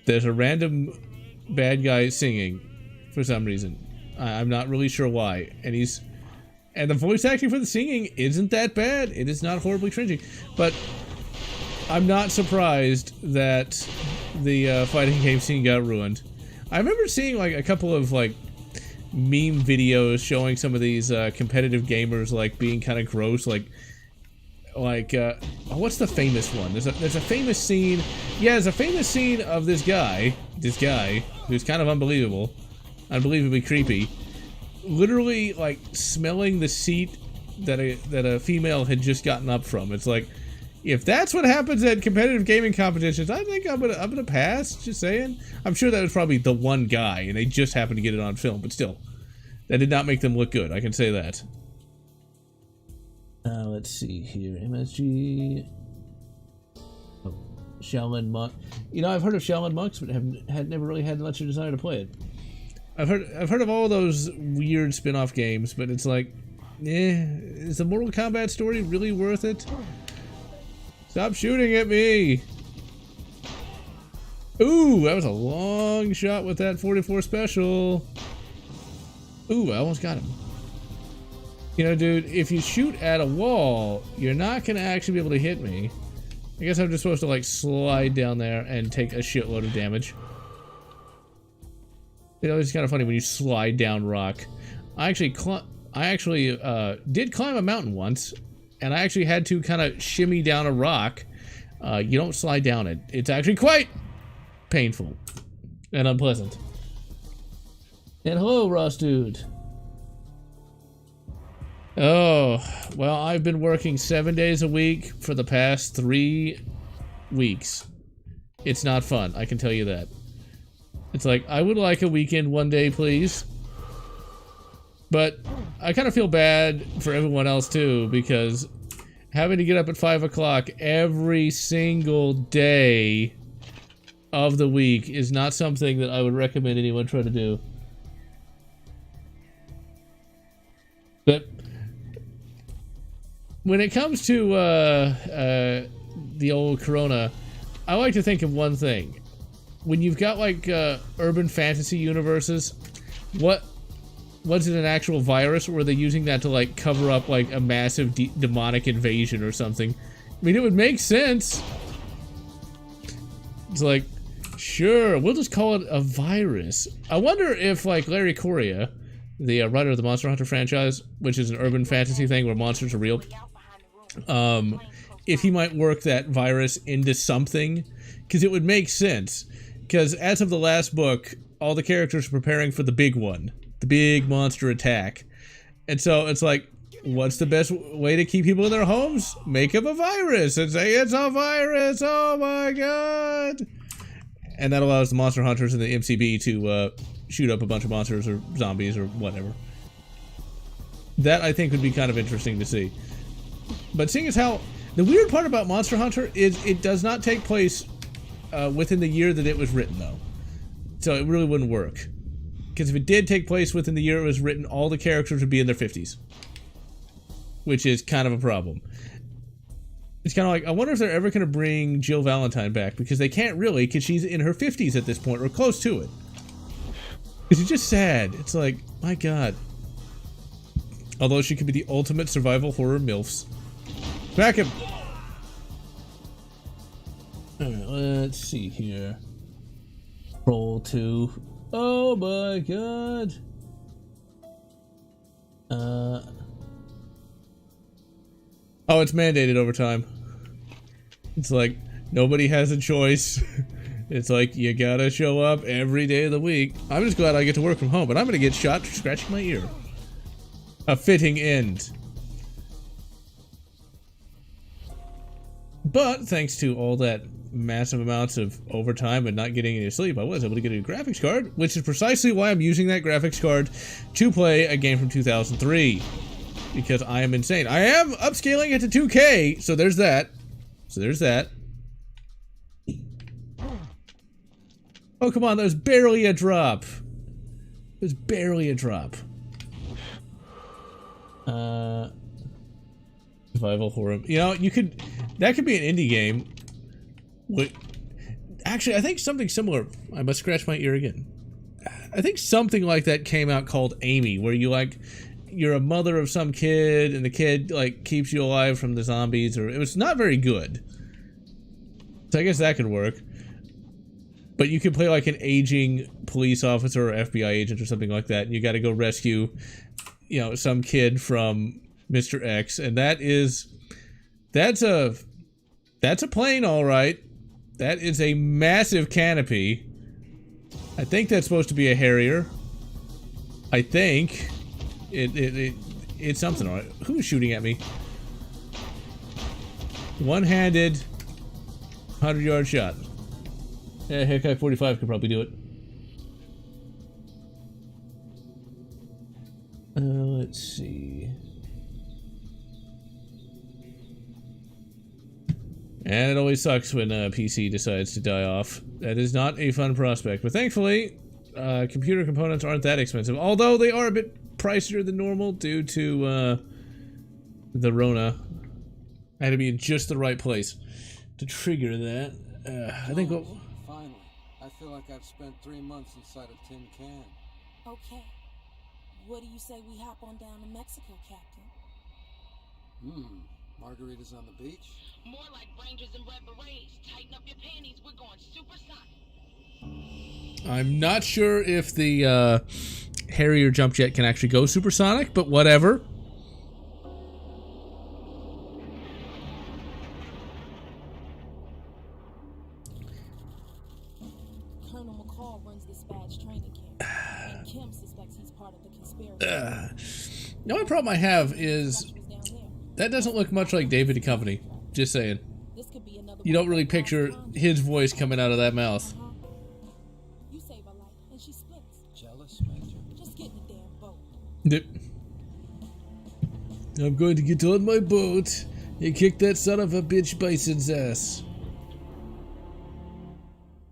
there's a random bad guy singing for some reason. I'm not really sure why. And the voice acting for the singing isn't that bad. It is not horribly cringy. But I'm not surprised that the fighting game scene got ruined. I remember seeing like a couple of like meme videos showing some of these competitive gamers like being kind of gross, like what's the famous one? There's a famous scene. Yeah, there's a famous scene of this guy who's kind of unbelievably creepy, literally like smelling the seat that a female had just gotten up from. It's like, if that's what happens at competitive gaming competitions, I think I'm gonna pass. Just saying. I'm sure that was probably the one guy, and they just happened to get it on film. But still, that did not make them look good. I can say that. Let's see here. MSG. Oh, Shaolin Monk. You know, I've heard of Shaolin Monks, but had never really had much of a desire to play it. I've heard of all those weird spin-off games, but it's like, is the Mortal Kombat story really worth it? Stop shooting at me! Ooh, that was a long shot with that 44 special. Ooh, I almost got him. You know, dude, if you shoot at a wall, you're not gonna actually be able to hit me. I guess I'm just supposed to, like, slide down there and take a shitload of damage. You know, it's kind of funny when you slide down rock. I actually did climb a mountain once, and I actually had to kind of shimmy down a rock. You don't slide down it. It's actually quite painful and unpleasant. And hello, Ross Dude. Oh, well, I've been working 7 days a week for the past 3 weeks. It's not fun, I can tell you that. It's like, I would like a weekend one day, please. But I kind of feel bad for everyone else, too, because having to get up at 5 o'clock every single day of the week is not something that I would recommend anyone try to do. But when it comes to the old corona, I like to think of one thing. When you've got like urban fantasy universes, was it an actual virus, or were they using that to like cover up like a massive demonic invasion or something? I mean, it would make sense. It's like, sure, we'll just call it a virus. I wonder if like Larry Correia, the writer of the Monster Hunter franchise, which is an urban fantasy thing where monsters are real, if he might work that virus into something, because it would make sense. Because as of the last book, all the characters are preparing for the big one, the big monster attack. And so it's like, what's the best way to keep people in their homes? Make up a virus and say, it's a virus, oh my god! And that allows the monster hunters and the MCB to shoot up a bunch of monsters or zombies or whatever. That, I think, would be kind of interesting to see. But seeing as how... The weird part about Monster Hunter is it does not take place within the year that it was written, though. So it really wouldn't work. Because if it did take place within the year it was written, all the characters would be in their 50s. Which is kind of a problem. It's kind of like, I wonder if they're ever going to bring Jill Valentine back, because they can't really, because she's in her 50s at this point, or close to it. It's just sad. It's like, my god. Although she could be the ultimate survival horror MILFs. Back him! Alright, let's see here. Roll 2. Oh my god! Oh, it's mandated overtime. It's like, nobody has a choice. It's like, you gotta show up every day of the week. I'm just glad I get to work from home, but I'm gonna get shot for scratching my ear. A fitting end. But thanks to all that massive amounts of overtime and not getting any sleep, I was able to get a graphics card, which is precisely why I'm using that graphics card to play a game from 2003. Because I am insane. I am upscaling it to 2K, so there's that. Oh, come on, that was barely a drop. It was barely a drop. Survival horror. You know, that could be an indie game. Actually, I think something similar. I must scratch my ear again. I think something like that came out called Amy, where you're a mother of some kid, and the kid, like, keeps you alive from the zombies, or it was not very good. So I guess that could work. But you could play, like, an aging police officer or FBI agent or something like that, and you gotta go rescue, you know, some kid from Mr. X, and that's a plane, alright. That is a massive canopy. I think that's supposed to be a Harrier. I think. It's something, alright. Who's shooting at me? One-handed, 100-yard shot. Yeah, Hawkeye 45 could probably do it. Let's see. And it always sucks when PC decides to die off. That is not a fun prospect. But thankfully, computer components aren't that expensive. Although they are a bit pricier than normal due to the Rona. I had to be in just the right place to trigger that. I think what... Finally. I feel like I've spent 3 months inside a tin can. Okay. What do you say we hop on down to Mexico, Captain? Margaritas on the beach? More like Rangers and Red Berets. Tighten up your panties. We're going supersonic. I'm not sure if the Harrier jump jet can actually go supersonic, but whatever. Colonel McCall runs this badge training camp, and Kim suspects he's part of the conspiracy. The only problem I have is that doesn't look much like David Duchovny. Just saying. This could be another You don't really picture his voice coming out of that mouth. You save her life, and she splits. Jealous, Major? Just get in the damn boat. Yep. I'm going to get on my boat and kick that son of a bitch Bison's ass.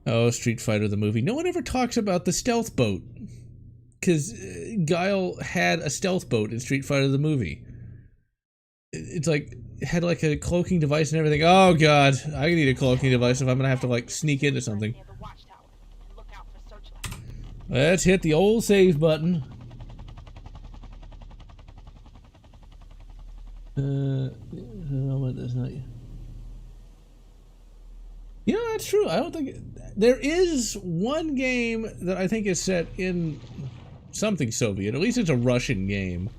Oh, Street Fighter the movie. No one ever talks about the stealth boat. Because Guile had a stealth boat in Street Fighter the movie. It's like, it had like a cloaking device and everything. Oh god, I need a cloaking device if I'm gonna have to like sneak into something. Let's hit the old save button. That's not you. You know, that's true. I don't think there is one game that I think is set in something Soviet. At least it's a Russian game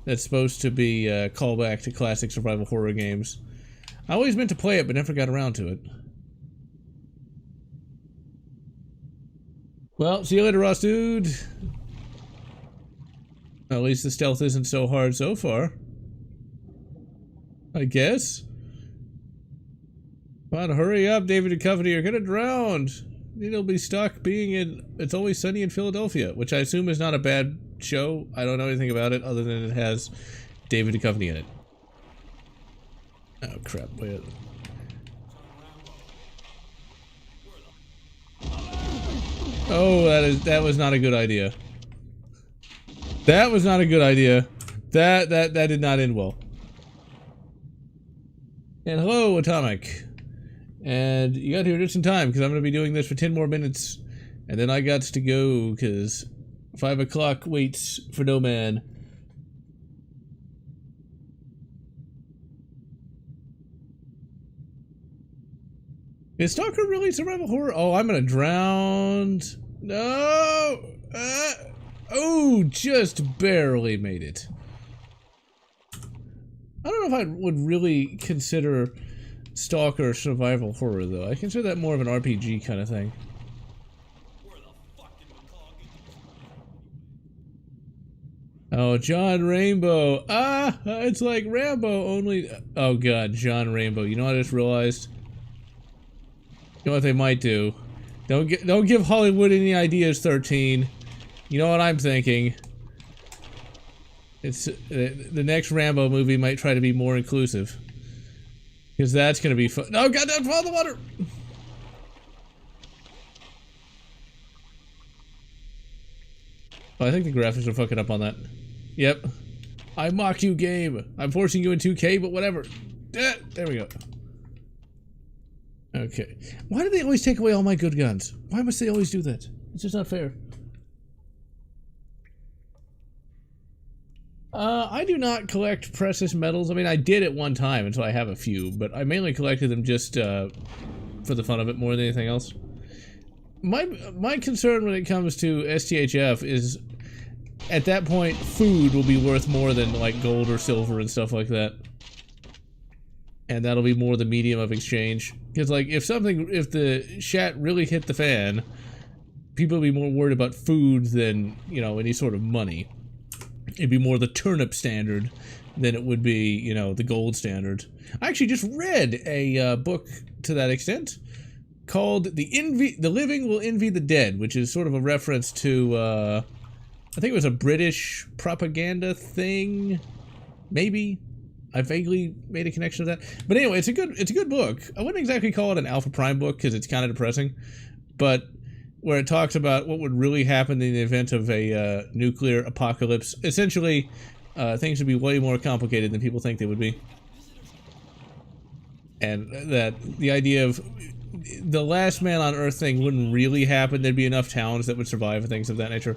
that's supposed to be a callback to classic survival horror games. I always meant to play it, but never got around to it. Well, see you later, Ross dude. At least the stealth isn't so hard so far. I guess. Come on, hurry up, David Duchovny, you're gonna drown. You'll be stuck being in It's Always Sunny in Philadelphia, which I assume is not a bad show. I don't know anything about it other than it has David Duchovny in it. Oh crap, wait. Oh, that was not a good idea. That was not a good idea. That did not end well. And hello, Atomic. And you got here just in time, because I'm going to be doing this for 10 more minutes. And then I got to go, because 5 o'clock waits for no man. Is Stalker really survival horror? Oh, I'm going to drown. No! Oh, just barely made it. I don't know if I would really consider stalker survival horror, though. I consider that more of an RPG kind of thing. Oh, John Rainbow. Ah, it's like Rambo, only... Oh, God, John Rainbow. You know what I just realized? You know what they might do? Don't give Hollywood any ideas, 13. You know what I'm thinking? It's... the next Rambo movie might try to be more inclusive. Because that's gonna be fun. No, God, don't fall in the water! Oh, I think the graphics are fucking up on that. Yep. I mocked you, game. I'm forcing you in 2K, but whatever. There we go. Okay. Why do they always take away all my good guns? Why must they always do that? It's just not fair. I do not collect precious metals. I mean, I did at one time, and so I have a few, but I mainly collected them just for the fun of it more than anything else. My concern when it comes to STHF is, at that point, food will be worth more than, like, gold or silver and stuff like that. And that'll be more the medium of exchange. Because, like, if the shat really hit the fan, people will be more worried about food than, you know, any sort of money. It'd be more the turnip standard than it would be, you know, the gold standard. I actually just read a book to that extent called The Living Will Envy the Dead, which is sort of a reference to, I think it was a British propaganda thing, maybe. I vaguely made a connection to that. But anyway, it's a good book. I wouldn't exactly call it an Alpha Prime book because it's kind of depressing, but where it talks about what would really happen in the event of a nuclear apocalypse. Essentially, things would be way more complicated than people think they would be. And that the idea of the last man on Earth thing wouldn't really happen. There'd be enough towns that would survive and things of that nature.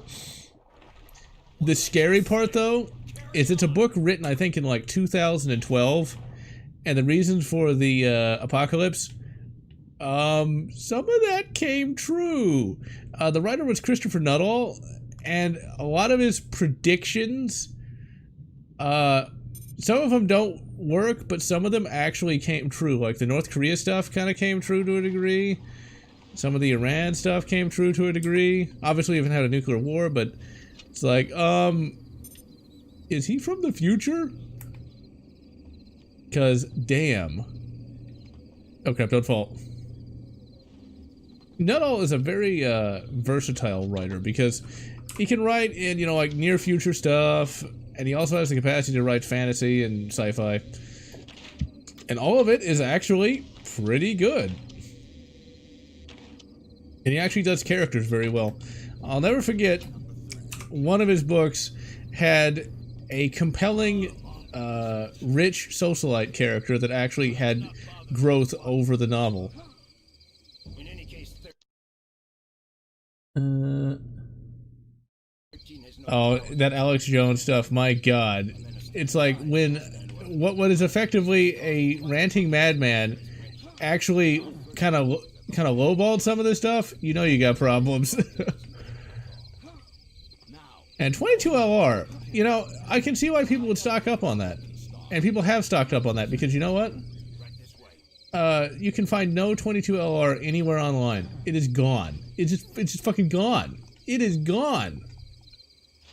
The scary part, though, is it's a book written, I think, in like 2012. And the reasons for the apocalypse... some of that came true. The writer was Christopher Nuttall, and a lot of his predictions, some of them don't work, but some of them actually came true. Like the North Korea stuff kind of came true to a degree. Some of the Iran stuff came true to a degree. Obviously, we haven't had a nuclear war, but it's like, is he from the future? Because, damn. Oh crap, don't fall. Nuttall is a very versatile writer because he can write in, you know, like near future stuff, and he also has the capacity to write fantasy and sci-fi. And all of it is actually pretty good. And he actually does characters very well. I'll never forget, one of his books had a compelling, rich socialite character that actually had growth over the novel. Oh, that Alex Jones stuff, my god. It's like when what is effectively a ranting madman actually kind of lowballed some of this stuff, you know you got problems. And 22LR, you know, I can see why people would stock up on that. And people have stocked up on that because you know what? You can find no 22LR anywhere online. It is gone. It's just fucking gone. It is gone.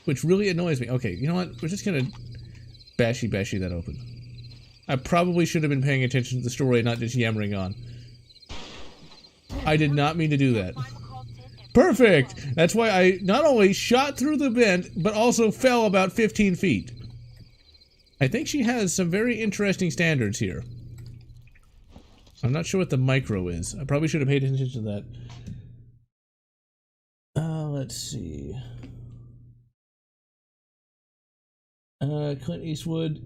Which really annoys me. Okay, you know what? We're just gonna bashy that open. I probably should have been paying attention to the story and not just yammering on. I did not mean to do that. Perfect! That's why I not only shot through the vent, but also fell about 15 feet. I think she has some very interesting standards here. I'm not sure what the micro is. I probably should have paid attention to that. Let's see. Clint Eastwood.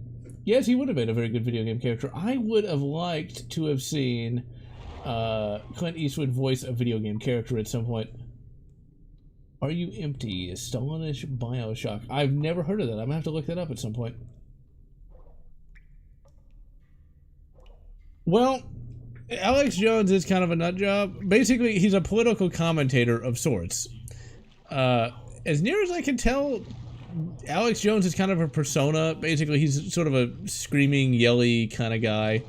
Yes, he would have been a very good video game character. I would have liked to have seen Clint Eastwood voice a video game character at some point. Are You Empty? Stalinish Bioshock. I've never heard of that. I'm gonna have to look that up at some point. Well, Alex Jones is kind of a nut job. Basically, he's a political commentator of sorts. As near as I can tell, Alex Jones is kind of a persona. Basically, he's sort of a screaming, yelly kind of guy.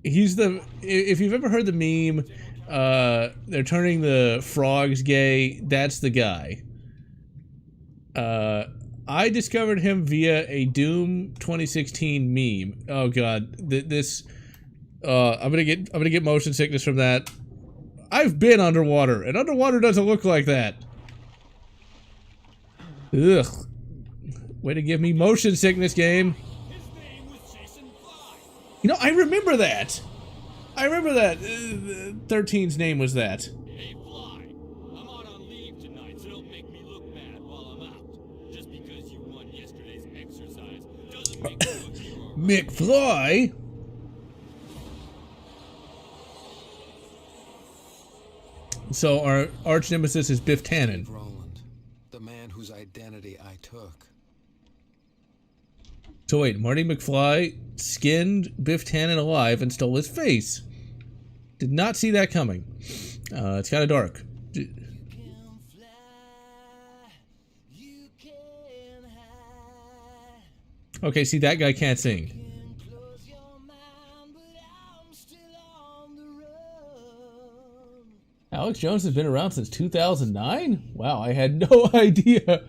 He's the... If you've ever heard the meme, they're turning the frogs gay, that's the guy. I discovered him via a Doom 2016 meme. Oh god, this... I'm gonna get motion sickness from that. I've been underwater, and underwater doesn't look like that. Ugh. Way to give me motion sickness, game. You know, I remember that. I remember that. 13's name was that. Hey, Fly. I'm out on leave tonight, so don't make me look bad while I'm out. Just because you won yesterday's exercise doesn't make me look smart. McFly? So our arch nemesis is Biff Tannen. Roland, the man whose identity I took. So wait, Marty McFly skinned Biff Tannen alive and stole his face. Did not see that coming. It's kind of dark. Okay, see, that guy can't sing. Alex Jones has been around since 2009? Wow, I had no idea.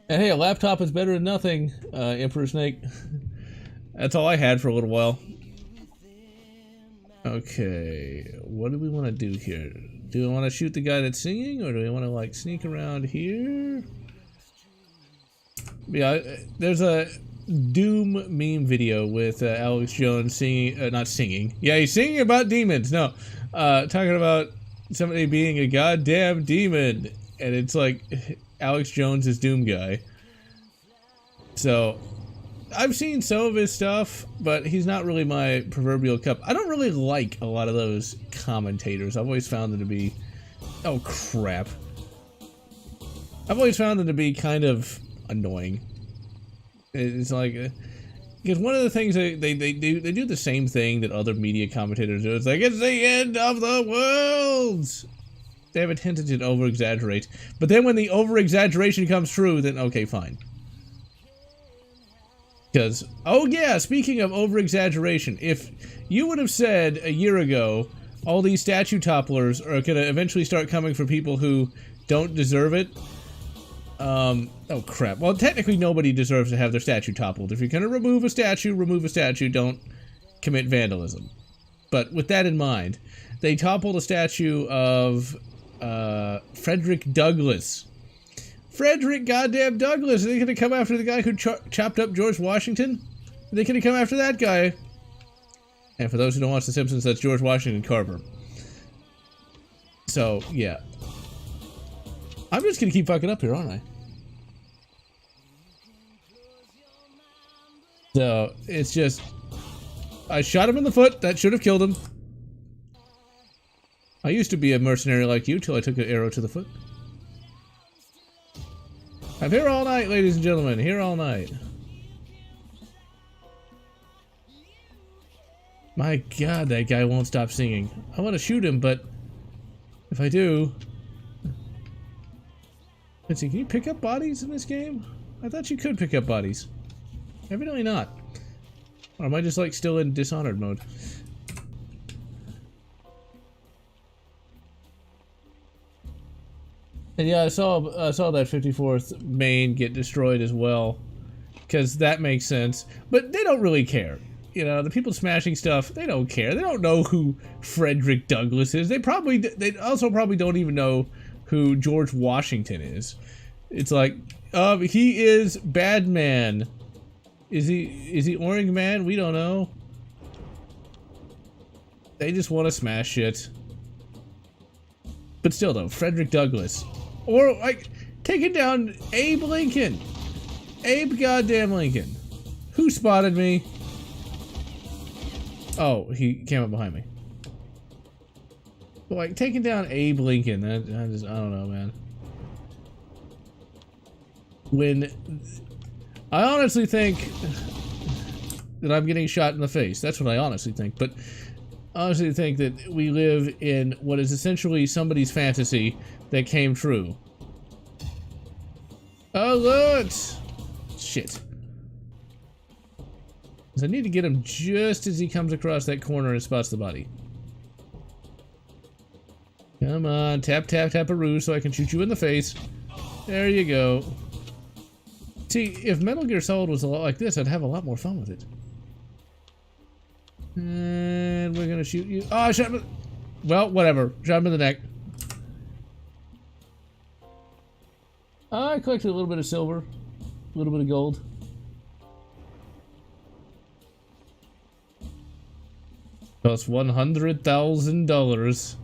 And hey, a laptop is better than nothing, Emperor Snake. That's all I had for a little while. Okay, what do we want to do here? Do I want to shoot the guy that's singing, or do we want to, like, sneak around here? Yeah, there's a Doom meme video with Alex Jones singing, not singing. Yeah, he's singing about demons. No, talking about somebody being a goddamn demon, and it's like Alex Jones is Doom guy. So I've seen some of his stuff, but he's not really my proverbial cup. I don't really like a lot of those commentators. I've always found them to be, oh crap. I've always found them to be kind of annoying. It's like, because one of the things they do the same thing that other media commentators do. It's like, it's the end of the world. They have a tendency to over-exaggerate. But then when the over-exaggeration comes true, then okay, fine. Because, oh yeah, speaking of over-exaggeration, if you would have said a year ago, all these statue topplers are going to eventually start coming for people who don't deserve it. Oh crap. Well, technically nobody deserves to have their statue toppled. If you're going to remove a statue, don't commit vandalism. But with that in mind, they toppled a statue of Frederick Douglass. Frederick goddamn Douglass! Are they gonna come after the guy who chopped up George Washington? Are they gonna come after that guy? And for those who don't watch The Simpsons, that's George Washington Carver. So, yeah. I'm just gonna keep fucking up here, aren't I? So, it's just... I shot him in the foot. That should have killed him. I used to be a mercenary like you till I took an arrow to the foot. I'm here all night, ladies and gentlemen. Here all night. My god, that guy won't stop singing. I want to shoot him, but if I do... Let's see, can you pick up bodies in this game? I thought you could pick up bodies. Evidently not. Or am I just like still in Dishonored mode? And yeah, I saw that 54th main get destroyed as well, because that makes sense. But they don't really care. You know, the people smashing stuff, they don't care. They don't know who Frederick Douglass is. They also probably don't even know who George Washington is. It's like, he is Bad Man. Is he Orange Man? We don't know. They just want to smash shit. But still though, Frederick Douglass. Or, like, taking down Abe Lincoln. Abe goddamn Lincoln. Who spotted me? Oh, he came up behind me. But, like, taking down Abe Lincoln, I don't know, man. When... I honestly think that I'm getting shot in the face. That's what I honestly think. But I honestly think that we live in what is essentially somebody's fantasy that came true. Oh, Lotz! Shit. 'Cause I need to get him just as he comes across that corner and spots the body. Come on, tap, tap, tap-a-roo so I can shoot you in the face. There you go. See, if Metal Gear Solid was a lot like this, I'd have a lot more fun with it. And we're gonna shoot you. Oh, I shot him. Well, whatever. Shot him in the neck. I collected a little bit of silver, a little bit of gold. Cost $100,000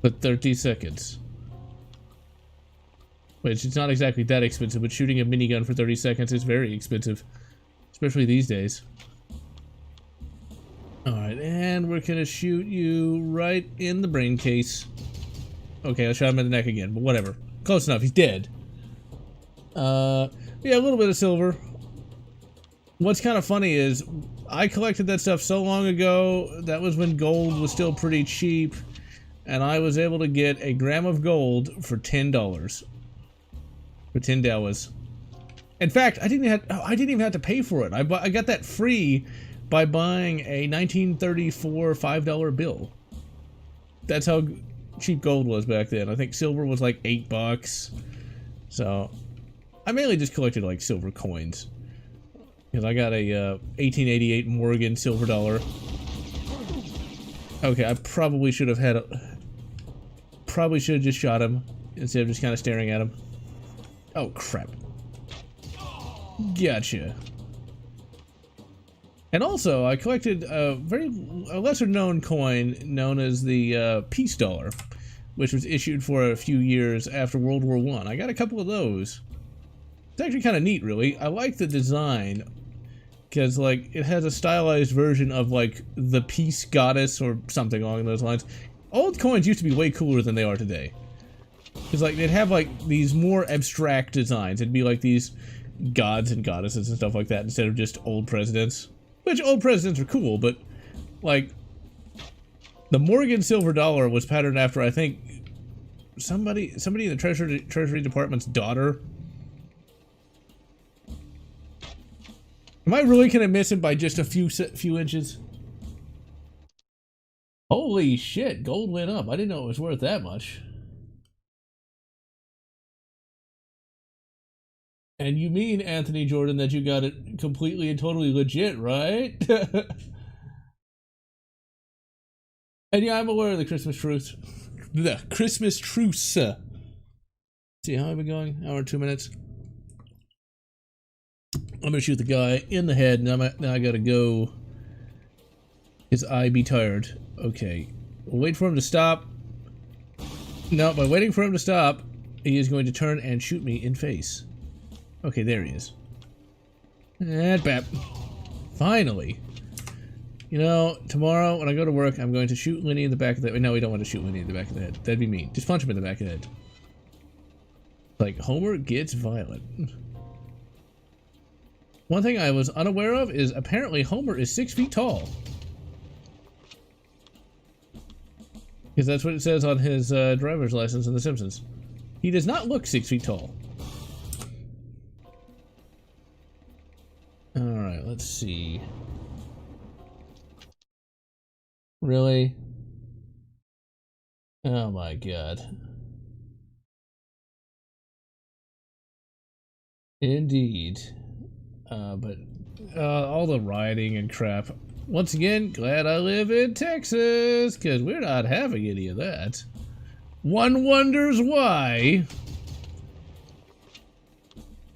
for 30 seconds. Which it's not exactly that expensive, but shooting a minigun for 30 seconds is very expensive, especially these days. Alright, and we're gonna shoot you right in the brain case. Okay, I shot him in the neck again, but whatever. Close enough, he's dead. Yeah, a little bit of silver. What's kind of funny is, I collected that stuff so long ago, that was when gold was still pretty cheap, and I was able to get a gram of gold for $10. For 10 dollars. In fact, I didn't even have to pay for it. I got that free by buying a 1934 $5 bill. That's how cheap gold was back then. I think silver was like $8. So, I mainly just collected like silver coins. Because I got a 1888 Morgan silver dollar. Okay, I probably should have had probably should have just shot him instead of just kind of staring at him. Oh, crap. Gotcha. And also, I collected a lesser-known coin known as the peace dollar, which was issued for a few years after World War I. I got a couple of those. It's actually kind of neat, really. I like the design, because, like, it has a stylized version of, like, the peace goddess or something along those lines. Old coins used to be way cooler than they are today. Because, like, they'd have, like, these more abstract designs. It'd be, like, these gods and goddesses and stuff like that instead of just old presidents. Which, old presidents are cool, but, like, the Morgan silver dollar was patterned after, I think, somebody in the Treasury Department's daughter. Am I really gonna miss him by just a few inches? Holy shit, gold went up. I didn't know it was worth that much. And you mean, Anthony Jordan, that you got it completely and totally legit, right? And yeah, I'm aware of the Christmas truce. The Christmas truce. See how I've been going? Hour and 2 minutes. I'm gonna shoot the guy in the head, and now I gotta go. His eye be tired. Okay. We'll wait for him to stop. No, by waiting for him to stop, he is going to turn and shoot me in face. Okay, there he is. And bap. Finally. You know, tomorrow when I go to work, I'm going to shoot Lenny in the back of the head. No, we don't want to shoot Lenny in the back of the head. That'd be mean. Just punch him in the back of the head. Like, Homer gets violent. One thing I was unaware of is apparently Homer is 6 feet tall. Because that's what it says on his driver's license in The Simpsons. He does not look 6 feet tall. Alright, let's see. Really? Oh my god. Indeed. But all the rioting and crap. Once again, glad I live in Texas, because we're not having any of that. One wonders why.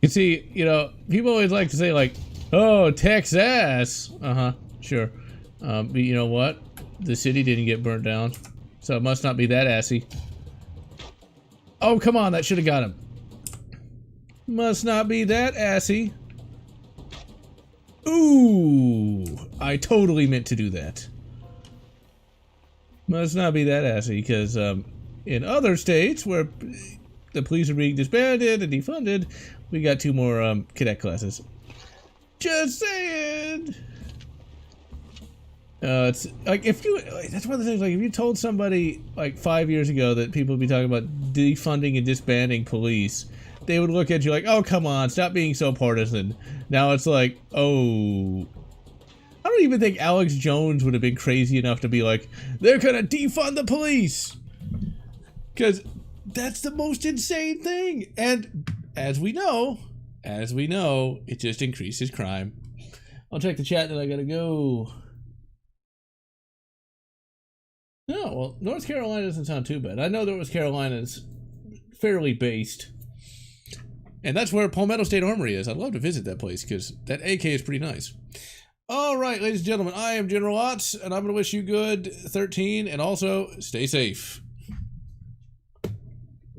You see, you know, people always like to say, like, oh, Texas. Uh-huh, sure. But you know what? The city didn't get burnt down, so it must not be that assy. Oh, come on, that should have got him. Must not be that assy. Ooh, I totally meant to do that. Must not be that assy, because in other states where the police are being disbanded and defunded, we got 2 more cadet classes. Just saying. It's like if you. That's one of the things. Like if you told somebody like 5 years ago that people would be talking about defunding and disbanding police, they would look at you like, "Oh, come on, stop being so partisan." Now it's like, "Oh, don't even think Alex Jones would have been crazy enough to be like, they're gonna defund the police. Because that's the most insane thing. And as we know, it just increases crime. I'll check the chat, then I gotta go. No, well, North Carolina doesn't sound too bad. I know North Carolina's fairly based. And that's where Palmetto State Armory is. I'd love to visit that place because that AK is pretty nice. All right, ladies and gentlemen, I am General Lotz, and I'm going to wish you good 13, and also stay safe.